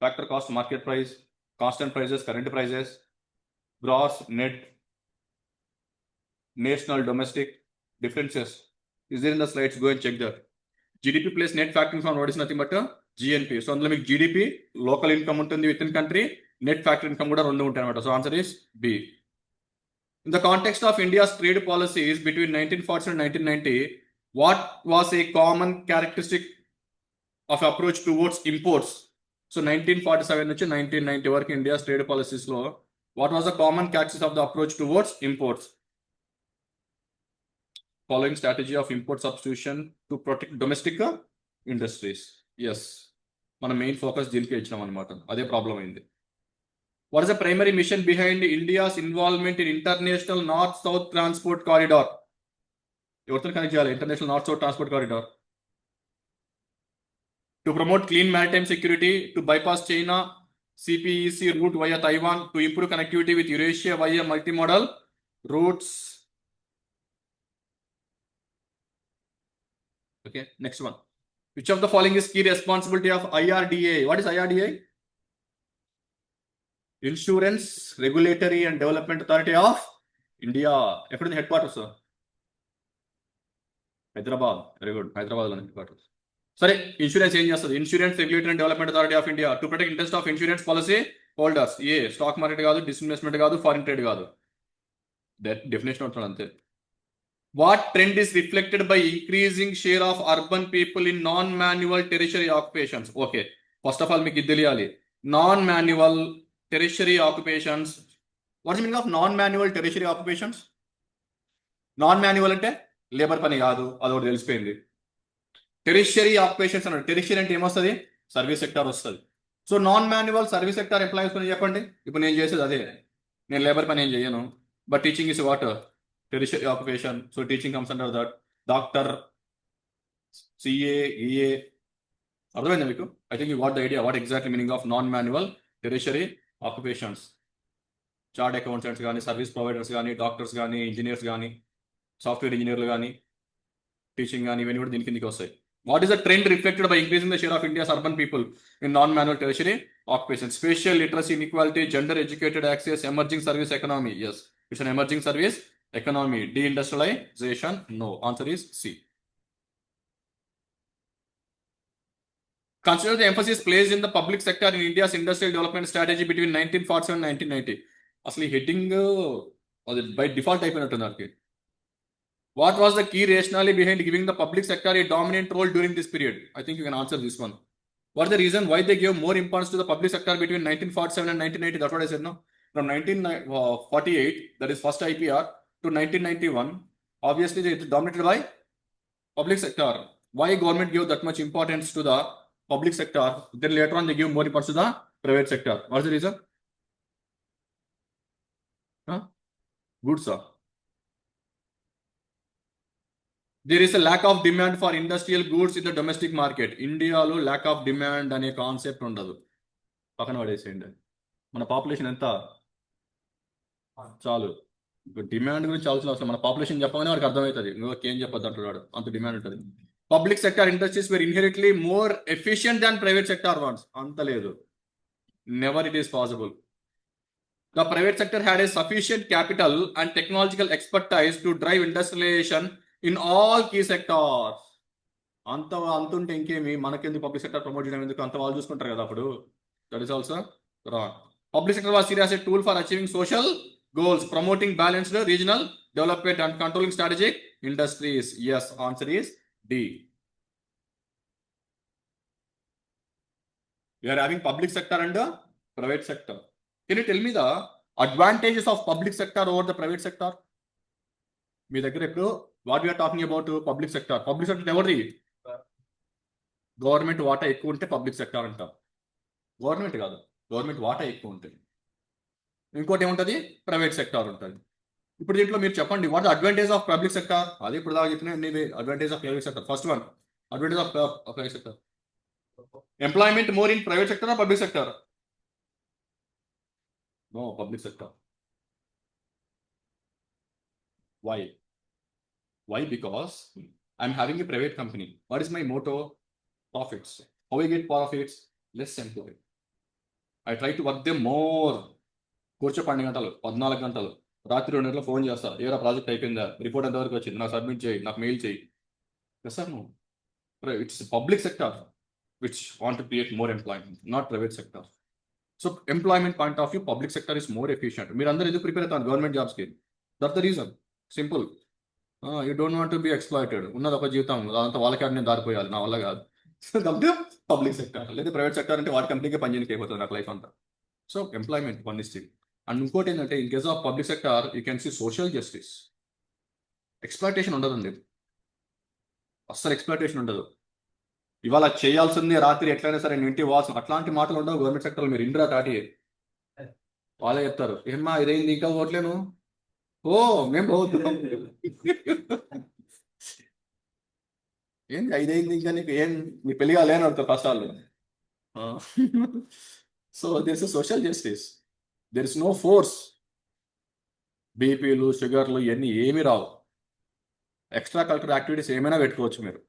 [SPEAKER 1] factor cost, market price, constant prices, current prices, gross, net, national, domestic, differences. Is there in the slides? Go and check that. GDP plus net factor income, what is nothing but GNP. So అందులో మీకు GDP, local income ఉంటుంది within country, net factor income కూడా రెండు ఉంటాయి అన్నమాట. So answer is B. In the context of India's trade policies between 1940 and 1990, what was a common characteristic of approach towards imports? So 1947 నుంచి 1990 వరకు India's trade policies లో what was the common characteristic of the approach towards imports? Following strategy of import substitution to protect domestic industries. Yes, మన main focus దీనికి ఇచ్చినాం అనమాట, అదే problem అయింది. What is the primary mission behind India's involvement in international north-south transport corridor? ఎవరితో connect చేయాలి international north south transport corridor? To promote clean maritime security, to bypass China CPEC route via Taiwan, to improve connectivity with Eurasia via multimodal routes. Okay, next one. Which of the following is key responsibility of IRDA? What is IRDA? Insurance Regulatory and Development Authority of India. ఎక్కడ ఉంది head quarters? Hyderabad. Very good, హైదరాబాద్లో head quarters. సరే, insurance ఏం చేస్తుంది? Insurance regulatory and development authority of India to protect interest of insurance policy holders. A stock market కాదు, disinvestment కాదు, foreign trade కాదు. Definition అవుతుంది అంతే. What trend is reflected by increasing share of urban people in non-manual tertiary occupations? Okay, first of all, మీకు ఇది తెలియాలి. Non-manual tertiary occupations. What's the meaning of non-manual tertiary occupations? Non-manual అంటే labour పని కాదు, అదొకటి తెలిసిపోయింది. టెరిషరీ ఆక్యుపేషన్స్ అన్నాడు. Tertiary అంటే ఏమొస్తుంది? సర్వీస్ సెక్టార్ వస్తుంది. So non manual service sector employees పని చెప్పండి. ఇప్పుడు నేను చేసేది అదే, నేను లేబర్ పని ఏం చేయను. But teaching is what? Tertiary occupation. So teaching comes under that. Doctor, CA, EA. అర్థమైందా మీకు? I think you what the idea what exactly meaning of non manual tertiary occupations. Chart accountants కానీ, service providers కానీ, doctors కానీ, engineers కానీ, software ఇంజనీర్లు కానీ, teaching కానీ, ఇవన్నీ కూడా దీని కిందకి వస్తాయి. What is the trend reflected by increasing the share of India's urban people in non-manual tertiary occupations? Spatial literacy, inequality, gender educated access, emerging service economy. Yes, it's an emerging service economy. Deindustrialization? No. Answer is C. Consider the emphasis placed in the public sector in India's industrial development strategy between 1947 and 1990. Asli heading by default అయిపోయినట్టుంది. What was the key rationale behind giving the public sector a dominant role during this period? I think you can answer this one. What is the reason why they gave more importance to the public sector between 1947 and 1990? That's what I said, no? From 1948, that is first IPR, to 1991, obviously it is dominated by public sector. Why government gave that much importance to the public sector? Then later on they give more importance to the private sector. What's the reason? Good, sir. There is a lack of demand for industrial goods in the domestic market. ఇండియాలో lack of demand అనే concept ఉండదు. పక్కన పడేసేయండి. మన population ఎంత? చాలు. Demand గురించి ఆలోచన మన పాపులేషన్ చెప్పగానే వాడికి అర్థమవుతుంది. ఇంకేం చెప్పొద్దు అంటున్నాడు, అంత డిమాండ్ ఉంటుంది. Public sector industries were inherently more efficient than private sector ones. అంత లేదు. Never it is possible. The private sector had a sufficient capital and technological expertise to drive industrialization in all key sectors. అంతుంటే ఇంకేమి మనకెందుకు public sector promote చేయడం ఎందుకు? అంత వాళ్ళు చూసుకుంటారు కదా అప్పుడు. That is also wrong. Public sector was seen as a tool for achieving social goals, promoting balanced regional development and controlling strategic industries. Yes, answer is D. We are having public sector and private sector. Can you tell me the advantages of public sector over the private sector? మీ దగ్గర ఇప్పుడు what we are talking about public sector. Public sector ఎవరిది? Government వాటా ఎక్కువ ఉంటే public sector అంటాం. Government కాదు, government వాటా ఎక్కువ ఉంటుంది. ఇంకోటి ఏముంటుంది? ప్రైవేట్ సెక్టర్ ఉంటుంది. ఇప్పుడు దీంట్లో మీరు చెప్పండి, what advantage of public sector? అదే ఇప్పుడు దాకా చెప్పిన advantage of private sector. First one, advantage of private sector. Employment more in private sector or public sector? No, public sector. Why? Why? Because I'm having a private company. What is my motto? Profits. How I get profits? Less employee. I try to work them more. కూర్చో 12 గంటలు, 14 గంటలు, రాత్రి 2 గంటలు phone చేస్తా. ఏరా project అయిపోయిందా? Report ఎంతవరకు వచ్చింది? నాకు సబ్మిట్ చేయి, నాకు మెయిల్ చేయి. Sir no. It's public sector which want to create more employment, not private sector. So employment point of view public sector is more efficient. మీరు అందరూ ఎందుకు ప్రిపేర్ అవుతారు గవర్నమెంట్ జాబ్స్కి? That the reason. Simple. You don't want to be exploited. ఉన్నది ఒక జీవితం, అదంతా వాళ్ళకి నేను దారిపోయాలి, నా వల్ల కాదు. Public sector. లేదా ప్రైవేట్ సెక్టర్ అంటే వాటి కంపెనీకే పనిచేయడానికి అయిపోతుంది నాకు లైఫ్ అంతా. So employment one is thing. And ఇంకోటి ఏంటంటే, in case of public sector you can see social justice. Exploitation ఉండదండి, అస్సలు ఎక్స్ప్లాయిటేషన్ ఉండదు. ఇవాళ చేయాల్సిందే, రాత్రి ఎట్లయినా సరే నేను ఇంటి వాల్సిన అట్లాంటి మాటలు ఉండవు గవర్నమెంట్ సెక్టర్లో. మీరు ఇందిరా తాటి వాళ్ళే చెప్తారు, ఏమ్మా ఇదైంది ఇంకా ఓట్లేను, ఓ మేము పోతున్నాం, ఏంది 5 అయింది ఇంకా నీకు ఏం, నీ పెళ్లి కాలేని అడుగుతారు ఫస్ట్ వాళ్ళు. So this is social justice. There is no force. బీపీలు, షుగర్లు ఇవన్నీ ఏమీ రావు. ఎక్స్ట్రా కరిక్యులర్ యాక్టివిటీస్ ఏమైనా పెట్టుకోవచ్చు మీరు.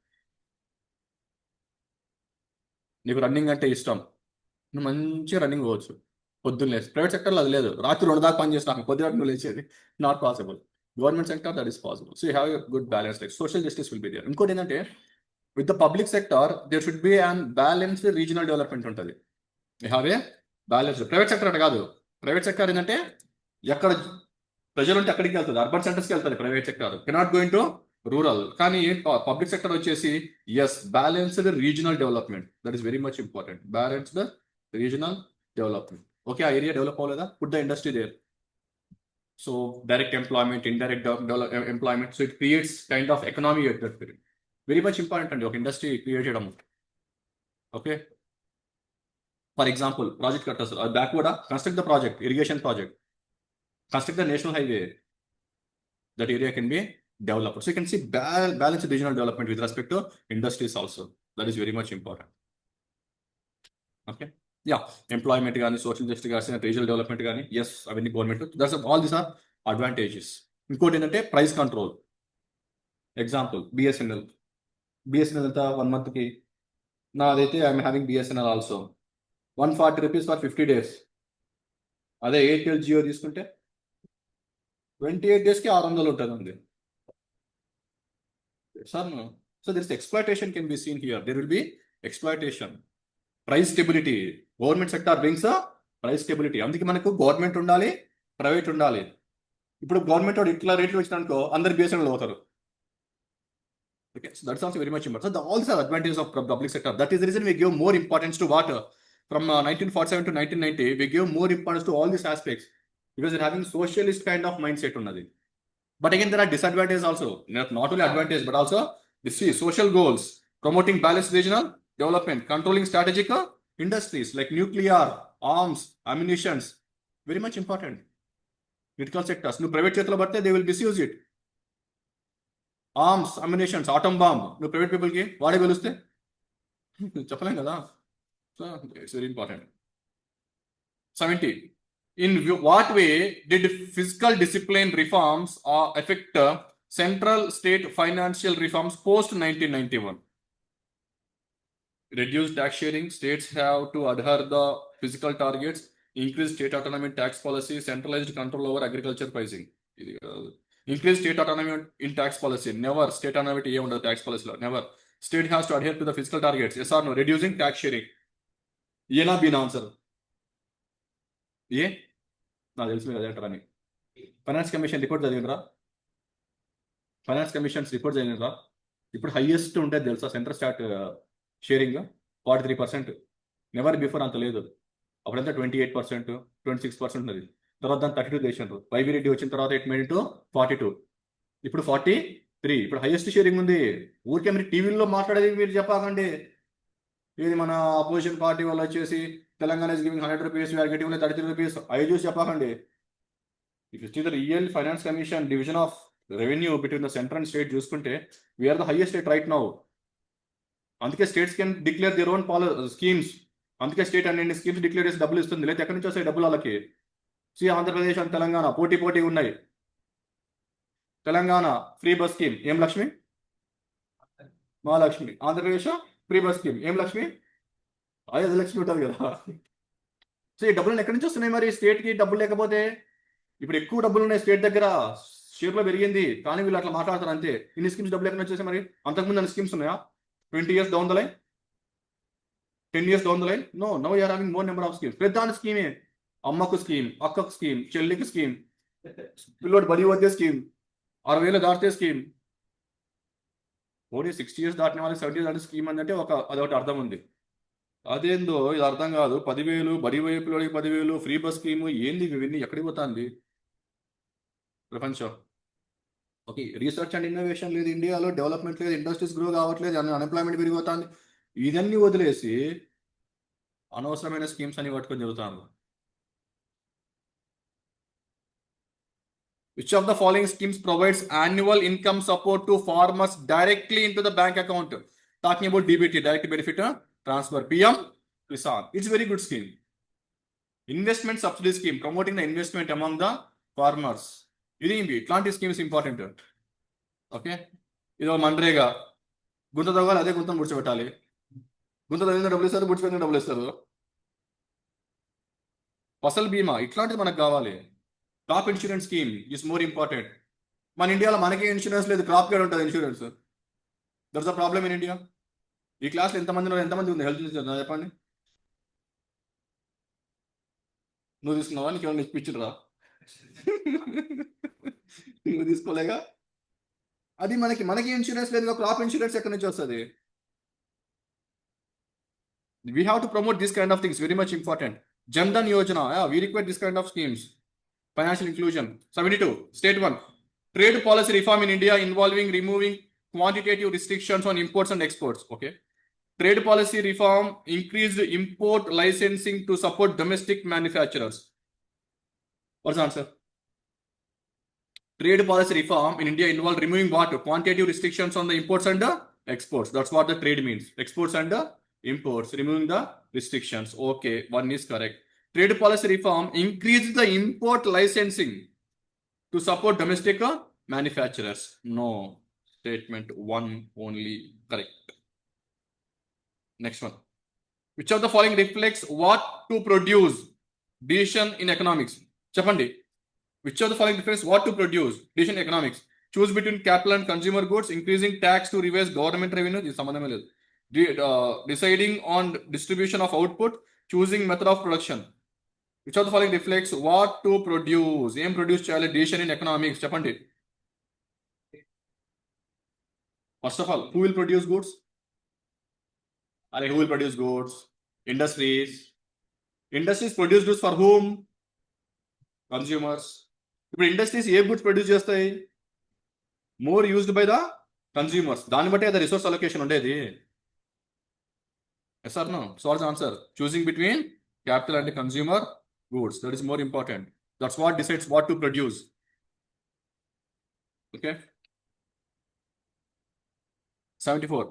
[SPEAKER 1] నీకు రన్నింగ్ అంటే ఇష్టం, నువ్వు మంచిగా రన్నింగ్ పోవచ్చు పొద్దున్న లేచి. ప్రైవేట్ సెక్టర్లో అది లేదు, రాత్రి 2 దాకా పని చేస్తాను పొద్దున నువ్వు లేచేది not possible. Government sector that is possible. So you have a good balance, like social justice will be there. ఇంకోటి ఏంటంటే with the public sector there should be and balanced regional development ఉంటుంది. You have a balanced. Private sector అంటే కాదు, private sector ఏంటంటే ఎక్కడ ప్రజలు ఉంటే అక్కడికి వెళ్తుంది, అర్బన్ సెంటర్స్కి వెళ్తుంది private sector, cannot going to rural. కానీ పబ్లిక్ సెక్టర్ వచ్చేసి is balanced regional development, that is very much important. Balanced regional development. Okay, ఆ ఏరియా డెవలప్ అవ్వలేదా, put the industry there. So direct employment, indirect employment, so it creates kind of economy. Very much important అండి ఒక industry create చేయడం. Okay, for example project కట్టర్స్ backward, construct the project, irrigation project, construct the national highway, that area can be developed. So you can see balanced regional development with respect to industries also. That is very much important. Okay, yeah, employment gaani, social justice gaani, regional development gaani, yes, avani government, that's all these are advantages. Inkoti endante price control. Example BSNL anta 1 month ki naadaithe I am having BSNL also 140 rupees for 50 days. అదే Airtel Jio తీసుకుంటే 28 daysకి 600 ఉంటుంది. So there is exploitation can be seen here. There will be exploitation. Price stability. Government sector brings a price stability. అందుకే మనకు government ఉండాలి, private ఉండాలి. ఇప్పుడు government వాడు ఇట్లా రేట్లు వచ్చినానుకో అందరు బిఎస్ఎన్ఎల్ అవుతారు. Okay, so that's also very much important. So all these are advantages of public sector. That is the reason we give more importance to water. From 1947 to 1990, we give more importance to all these aspects because they're having socialist kind of mindset unnadi. But again, there are disadvantages also. Not only advantage, but also this is social goals, promoting balanced regional development, controlling strategic industries like nuclear, arms, ammunitions. Very much important. Critical sectors. No private chetulo patte, they will misuse it. Arms, ammunitions, atom bomb. No private people ki vaade veluste చెప్పలేం కదా. So it's very important. 70. In what way did fiscal discipline reforms affect central state financial reforms post 1991? Reduce tax sharing. States have to adhere the fiscal targets. Increase state autonomy tax policy. Centralized control over agriculture pricing. Increase state autonomy in tax policy. Never state autonomy under tax policy law. Never. State has to adhere to the fiscal targets. Yes or no? Reducing tax sharing. ఏనా బీన్ answer A నాకు తెలుసు మీరు అదే అంటారని. Finance commission report చదివినరా, finance commissions report చదివినరా. ఇప్పుడు హైయెస్ట్ ఉంటుంది తెలుసా central state sharing 43%. Never before అంత లేదు. అప్పుడంతా 28%, 26% ఉన్నది. తర్వాత దాన్ని 32 చేసినారు. వైవి రెడ్డి వచ్చిన తర్వాత ఇట్ మేడ్ ఇట్ 42, ఇప్పుడు 43. ఇప్పుడు హైయెస్ట్ షేరింగ్ ఉంది. ఊరికే మీరు టీవీలో మాట్లాడేది మీరు చెప్పకండి. ఇది మన అపోజిషన్ పార్టీ వాళ్ళు వచ్చేసి Telangana is giving 100 rupees, we're getting 33 rupees. అవి చూసి చెప్పకండి. If you see the real finance commission division of revenue between the central and state చూసుకుంటే we're the highest state right now. అందుకే states can declare their own schemes. అందుకే state అన్ని schemes declare చేసి డబ్బులు ఇస్తుంది. లేదా ఎక్కడి నుంచి వస్తాయి డబ్బులు వాళ్ళకి. సి ఆంధ్రప్రదేశ్ అండ్ తెలంగాణ పోటీ ఉన్నాయి. తెలంగాణ ఫ్రీ బస్ స్కీమ్ ఏం Lakshmi, Mahalakshmi. Andhra Pradesh free bus scheme ఏం లక్ష్మి, అది లక్ష్మి ఉంటుంది కదా. సో ఈ డబ్బులు ఎక్కడి నుంచి వస్తున్నాయి మరి స్టేట్కి డబ్బులు లేకపోతే. ఇప్పుడు ఎక్కువ డబ్బులు ఉన్నాయి స్టేట్ దగ్గర, షేర్లో పెరిగింది, కానీ వీళ్ళు అట్లా మాట్లాడతారు అంతే. ఇన్ని స్కీమ్స్ డబ్బులు ఎక్కడ వచ్చేసి మరి. అంతకుముందు అన్ని స్కీమ్స్ ఉన్నాయా 20 years down the line, 10 years down the line? No, now you are having more number of schemes. ప్రధాన స్కీమే, అమ్మకు స్కీమ్, అక్కకు స్కీమ్, చెల్లికి స్కీమ్, పిల్లోడు బడి వద్దే స్కీమ్, 60,000 దాటితే స్కీమ్. 60 years దాటిన వాళ్ళకి 70 years దాటి స్కీమ్ అంటే అదొకటి అర్థం ఉంది. అదేందో ఇది అర్థం కాదు. 10,000 బడి వైపులోకి 10,000 ఫ్రీ బస్ స్కీమ్ ఏంది ఇవన్నీ ఎక్కడికి పోతుంది ప్రపంచం. ఓకే, రీసెర్చ్ అండ్ ఇన్నోవేషన్ లేదు ఇండియాలో, డెవలప్మెంట్ లేదు, ఇండస్ట్రీస్ గ్రో కావట్లేదు, అన్ఎంప్లాయ్మెంట్ పెరిగిపోతుంది. ఇదన్నీ వదిలేసి అనవసరమైన స్కీమ్స్ అని పట్టుకొని చెబుతాను. Which of the following schemes provides annual income support to farmers directly into the bank account? Talking about DBT, direct benefit transfer. PM Kisan. It's a very good scheme. Investment subsidy scheme, promoting the investment among the farmers. ఇట్లాంటి schemes important. Okay, ఇదో మన్రేగా గుంత తవ్వాలి, అదే గుంతను ముడిచిపెట్టాలి. గుంతలు తగిలిన డబ్బులు ఇస్తారు, బుడ్చిపోయిన డబ్బులు ఇస్తారు. ఫసల్ బీమా ఇట్లాంటిది మనకు కావాలి. Crop insurance scheme is more important. మన ఇండియాలో మనకే ఇన్సూరెన్స్ లేదు, క్రాప్ కేర్ ఉంటుంది insurance. That's the problem in India. ఈ క్లాస్లో ఎంతమంది ఉంది హెల్త్ ఇన్సూరెన్స్ చెప్పండి. నువ్వు తీసుకున్నావా? నీకు ఏమైనా ఇప్పించురా? నువ్వు తీసుకోలేగా. అది మనకి ఇన్సూరెన్స్ లేదు, క్రాప్ ఇన్సూరెన్స్ ఎక్కడి నుంచి వస్తుంది? We have to promote this kind of things, very much important. Jandan Yojana, yeah, we require this kind of schemes. Financial inclusion. 72, state one. Trade policy reform in India involving removing quantitative restrictions on imports and exports. Okay. Trade policy reform increased import licensing to support domestic manufacturers. What's the answer? Trade policy reform in India involved removing what? Quantitative restrictions on the imports and the exports. That's what the trade means. Exports and the imports, removing the restrictions. Okay, one is correct. Trade policy reform increased the import licensing to support domestic manufacturers. No, statement one only correct. Next one. Which of the following reflects what to produce? Decision in economics. Chapandi. Which of the following reflects what to produce? Decision in economics. Choose between capital and consumer goods, increasing tax to revise government revenue. This is deciding on distribution of output, choosing method of production. Which of the following reflects what to produce? Aim produce child decision in economics. Chapandi. First of all, who will produce goods? Who will produce goods? Industries. Industries produce goods for whom? Consumers. ఇప్పుడు industries ఏ goods produce చేస్తాయి? More used by the consumers. దాన్ని బట్టి అది resource allocation ఉండేది. Yes or no? So what's answer? Choosing between capital and consumer goods. That is more important. That's what decides what to produce. Okay. 74.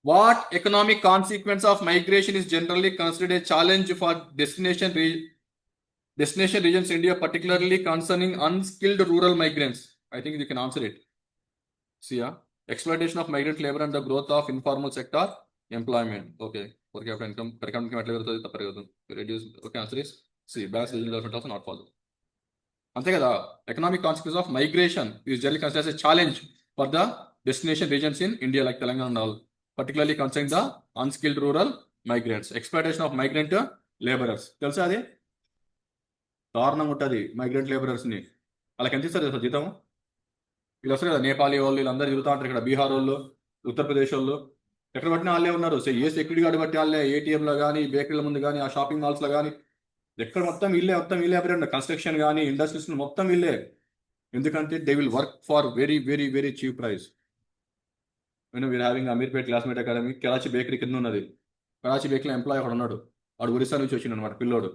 [SPEAKER 1] What economic consequence of migration is generally considered a challenge for destination regions India, particularly concerning unskilled rural migrants? I think you can answer it. See, exploitation of migrant labor and the growth of informal sector employment. Okay. Per capita income reduce. Okay, answer is C. Balance regional development also not follow. అంతే కదా. Economic consequence of migration is generally considered as a challenge for the destination regions in India like Telangana and all, particularly concerning the unskilled rural migrants. Exploitation of migrant laborers. తెలుసా అది? దారుణంగా ఉంటుంది migrant లేబరర్స్ని. వాళ్ళకి ఎంత ఇస్తారు తెలుసా జీతం? వీళ్ళు వస్తారు కదా, నేపాలీ వాళ్ళు, వీళ్ళందరూ తిరుగుతూ ఉంటారు ఇక్కడ. బీహార్ వాళ్ళు, ఉత్తరప్రదేశ్ వాళ్ళు, ఎక్కడ పట్టిన వాళ్ళే ఉన్నారు. సో ఏ సెక్యూరిటీ గార్డు బట్టి వాళ్ళే, ఏటీఎంలో కానీ, బేకరీల ముందు కానీ, ఆ షాపింగ్ మాల్స్లో కానీ, ఎక్కడ మొత్తం వీళ్ళే కన్స్ట్రక్షన్ కానీ, ఇండస్ట్రీస్ మొత్తం వీళ్ళే. ఎందుకంటే they will work for very very very cheap price. We are having Ameerpet classmate academy, Karachi bakery కింద ఉన్నది. కరాచీ బేకరీలో ఎంప్లాయ్ ఒకడు ఉన్నాడు, వాడు ఒరిస్సా నుంచి వచ్చిండు అనమాట పిల్లోడు.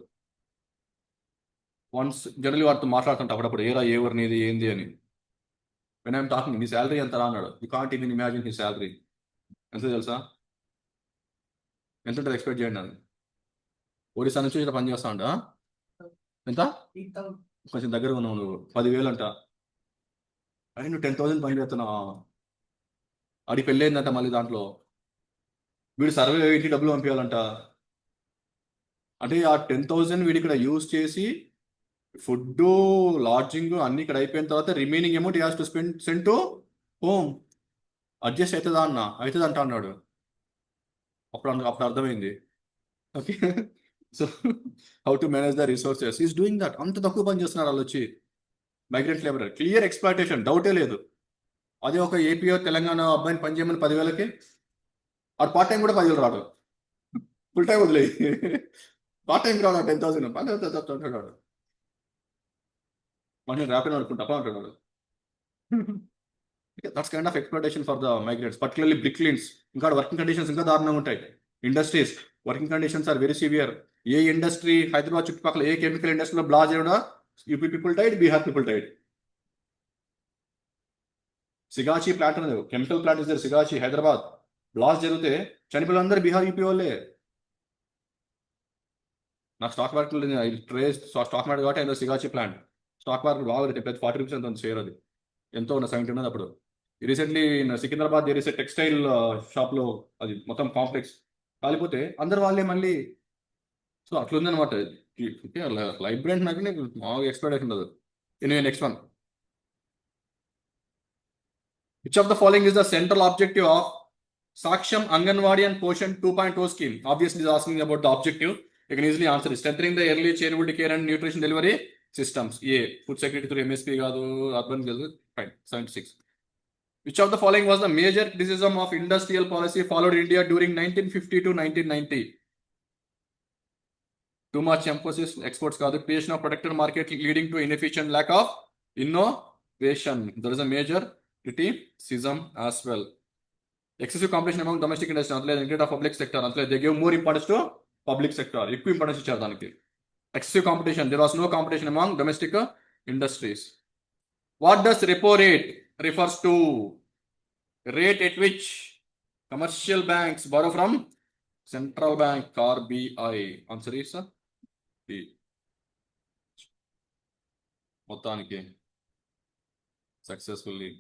[SPEAKER 1] వన్స్ జనరల్లీ వాడితో మాట్లాడుతుంటా అప్పుడప్పుడు, ఏరా ఏ ఊరు నీది ఏంది అని. వెన్ ఐఎమ్ టాకింగ్, నీ శాలరీ ఎంత అన్నాడు. You can't even imagine he salary. ఎంత తెలుసా? ఎంత ఉంటుంది ఎక్స్పెక్ట్ చేయండి. అది ఒరిస్సా నుంచి ఇక్కడ పని చేస్తా ఉంటా. ఎంత? కొంచెం దగ్గర ఉన్నావు నువ్వు. 10,000 అంట. అదే నువ్వు 10,000 పని చేస్తున్నావు. అడి పెళ్ళైందంట మళ్ళీ దాంట్లో. వీడు సర్వే ఇంటి డబ్బులు పంపించాలంట. అంటే ఆ 10,000 వీడి ఇక్కడ యూజ్ చేసి ఫుడ్, లాడ్జింగ్ అన్ని ఇక్కడ అయిపోయిన తర్వాత remaining amount has to send to home. Adjust అవుతుందా అన్న? అవుతుంది అంట అన్నాడు. అప్పుడు అర్థమైంది. Okay. So how to manage the resources is doing that. అంత తక్కువ పని చేస్తున్నారు వాళ్ళు వచ్చి. మైగ్రెంట్ లేబర్, క్లియర్ ఎక్స్ప్లాయిటేషన్, డౌటే లేదు. అదే ఒక ఏపీ తెలంగాణ అబ్బాయిని పని చేయమని 10,000కి, ఆడు పార్ట్ టైం కూడా 10,000 రాడు. ఫుల్ టైం వదిలే, పార్ట్ టైం రాడు. 10,000 అంటాడు. మనం ర్యాపిడ్ అనుకుంటా అంటున్నాడు. That's kind of exploitation for the migrants, particularly brick kilns. ఇంకా వర్కింగ్ కండిషన్స్ ఇంకా దారుణంగా ఉంటాయి. Industries working conditions are very severe. ఏ ఇండస్ట్రీ హైదరాబాద్ చుట్టుపక్కల ఏ కెమికల్ ఇండస్ట్రీలో బ్లాస్ట్ చేయడం, UP people died, Bihar people died. Sigachi plant అనేది chemical plant is Sigachi Hyderabad. Blast జరిగితే చనిపోయిన అందరూ బీహార్, యూపీ వాళ్ళే. నాకు stock market trace stock market కాబట్టి ఆయన సిగాచి ప్లాంట్ స్టాక్ మార్కెట్ బాగా పెద్ద 40 రూపీస్ అంత షేర్. అది ఎంతో ఉన్న 70 ఉన్నది అప్పుడు. Recently Secunderabad there is textile షాప్లో, అది మొత్తం కాంప్లెక్స్ కాలిపోతే అందరు వాళ్ళే మళ్ళీ. సో అట్లుందనమాట. లైబ్రరీ నాకు మామూలుగా ఎక్స్పెక్టేషన్ ఉండదు. Anyway next one. Which of the following is the central objective of Saksham Anganwadi and Poshan 2.0 scheme? Obviously, is asking about the objective. You can easily answer it. Strengthening the early childhood care and nutrition delivery systems. A. Food security through MSP కాదు, urban కాదు. Fine. 76. Which of the following was the major criticism of industrial policy followed India during 1950 to 1990? Too much emphasis exports కాదు. Creation of protected market leading to inefficient lack of innovation. There is a major criticism as well. Excessive competition among domestic industry అంతలేదు. Neglect of public sector అంతలేదు. They give more importance to public sector. ఎక్కువ importance ఇచ్చారు దానికి. Excessive competition. There was no competition among domestic industries. What does repo rate refers to? Rate at which commercial banks borrow from central bank RBI. Answer is B. మొత్తానికి successfully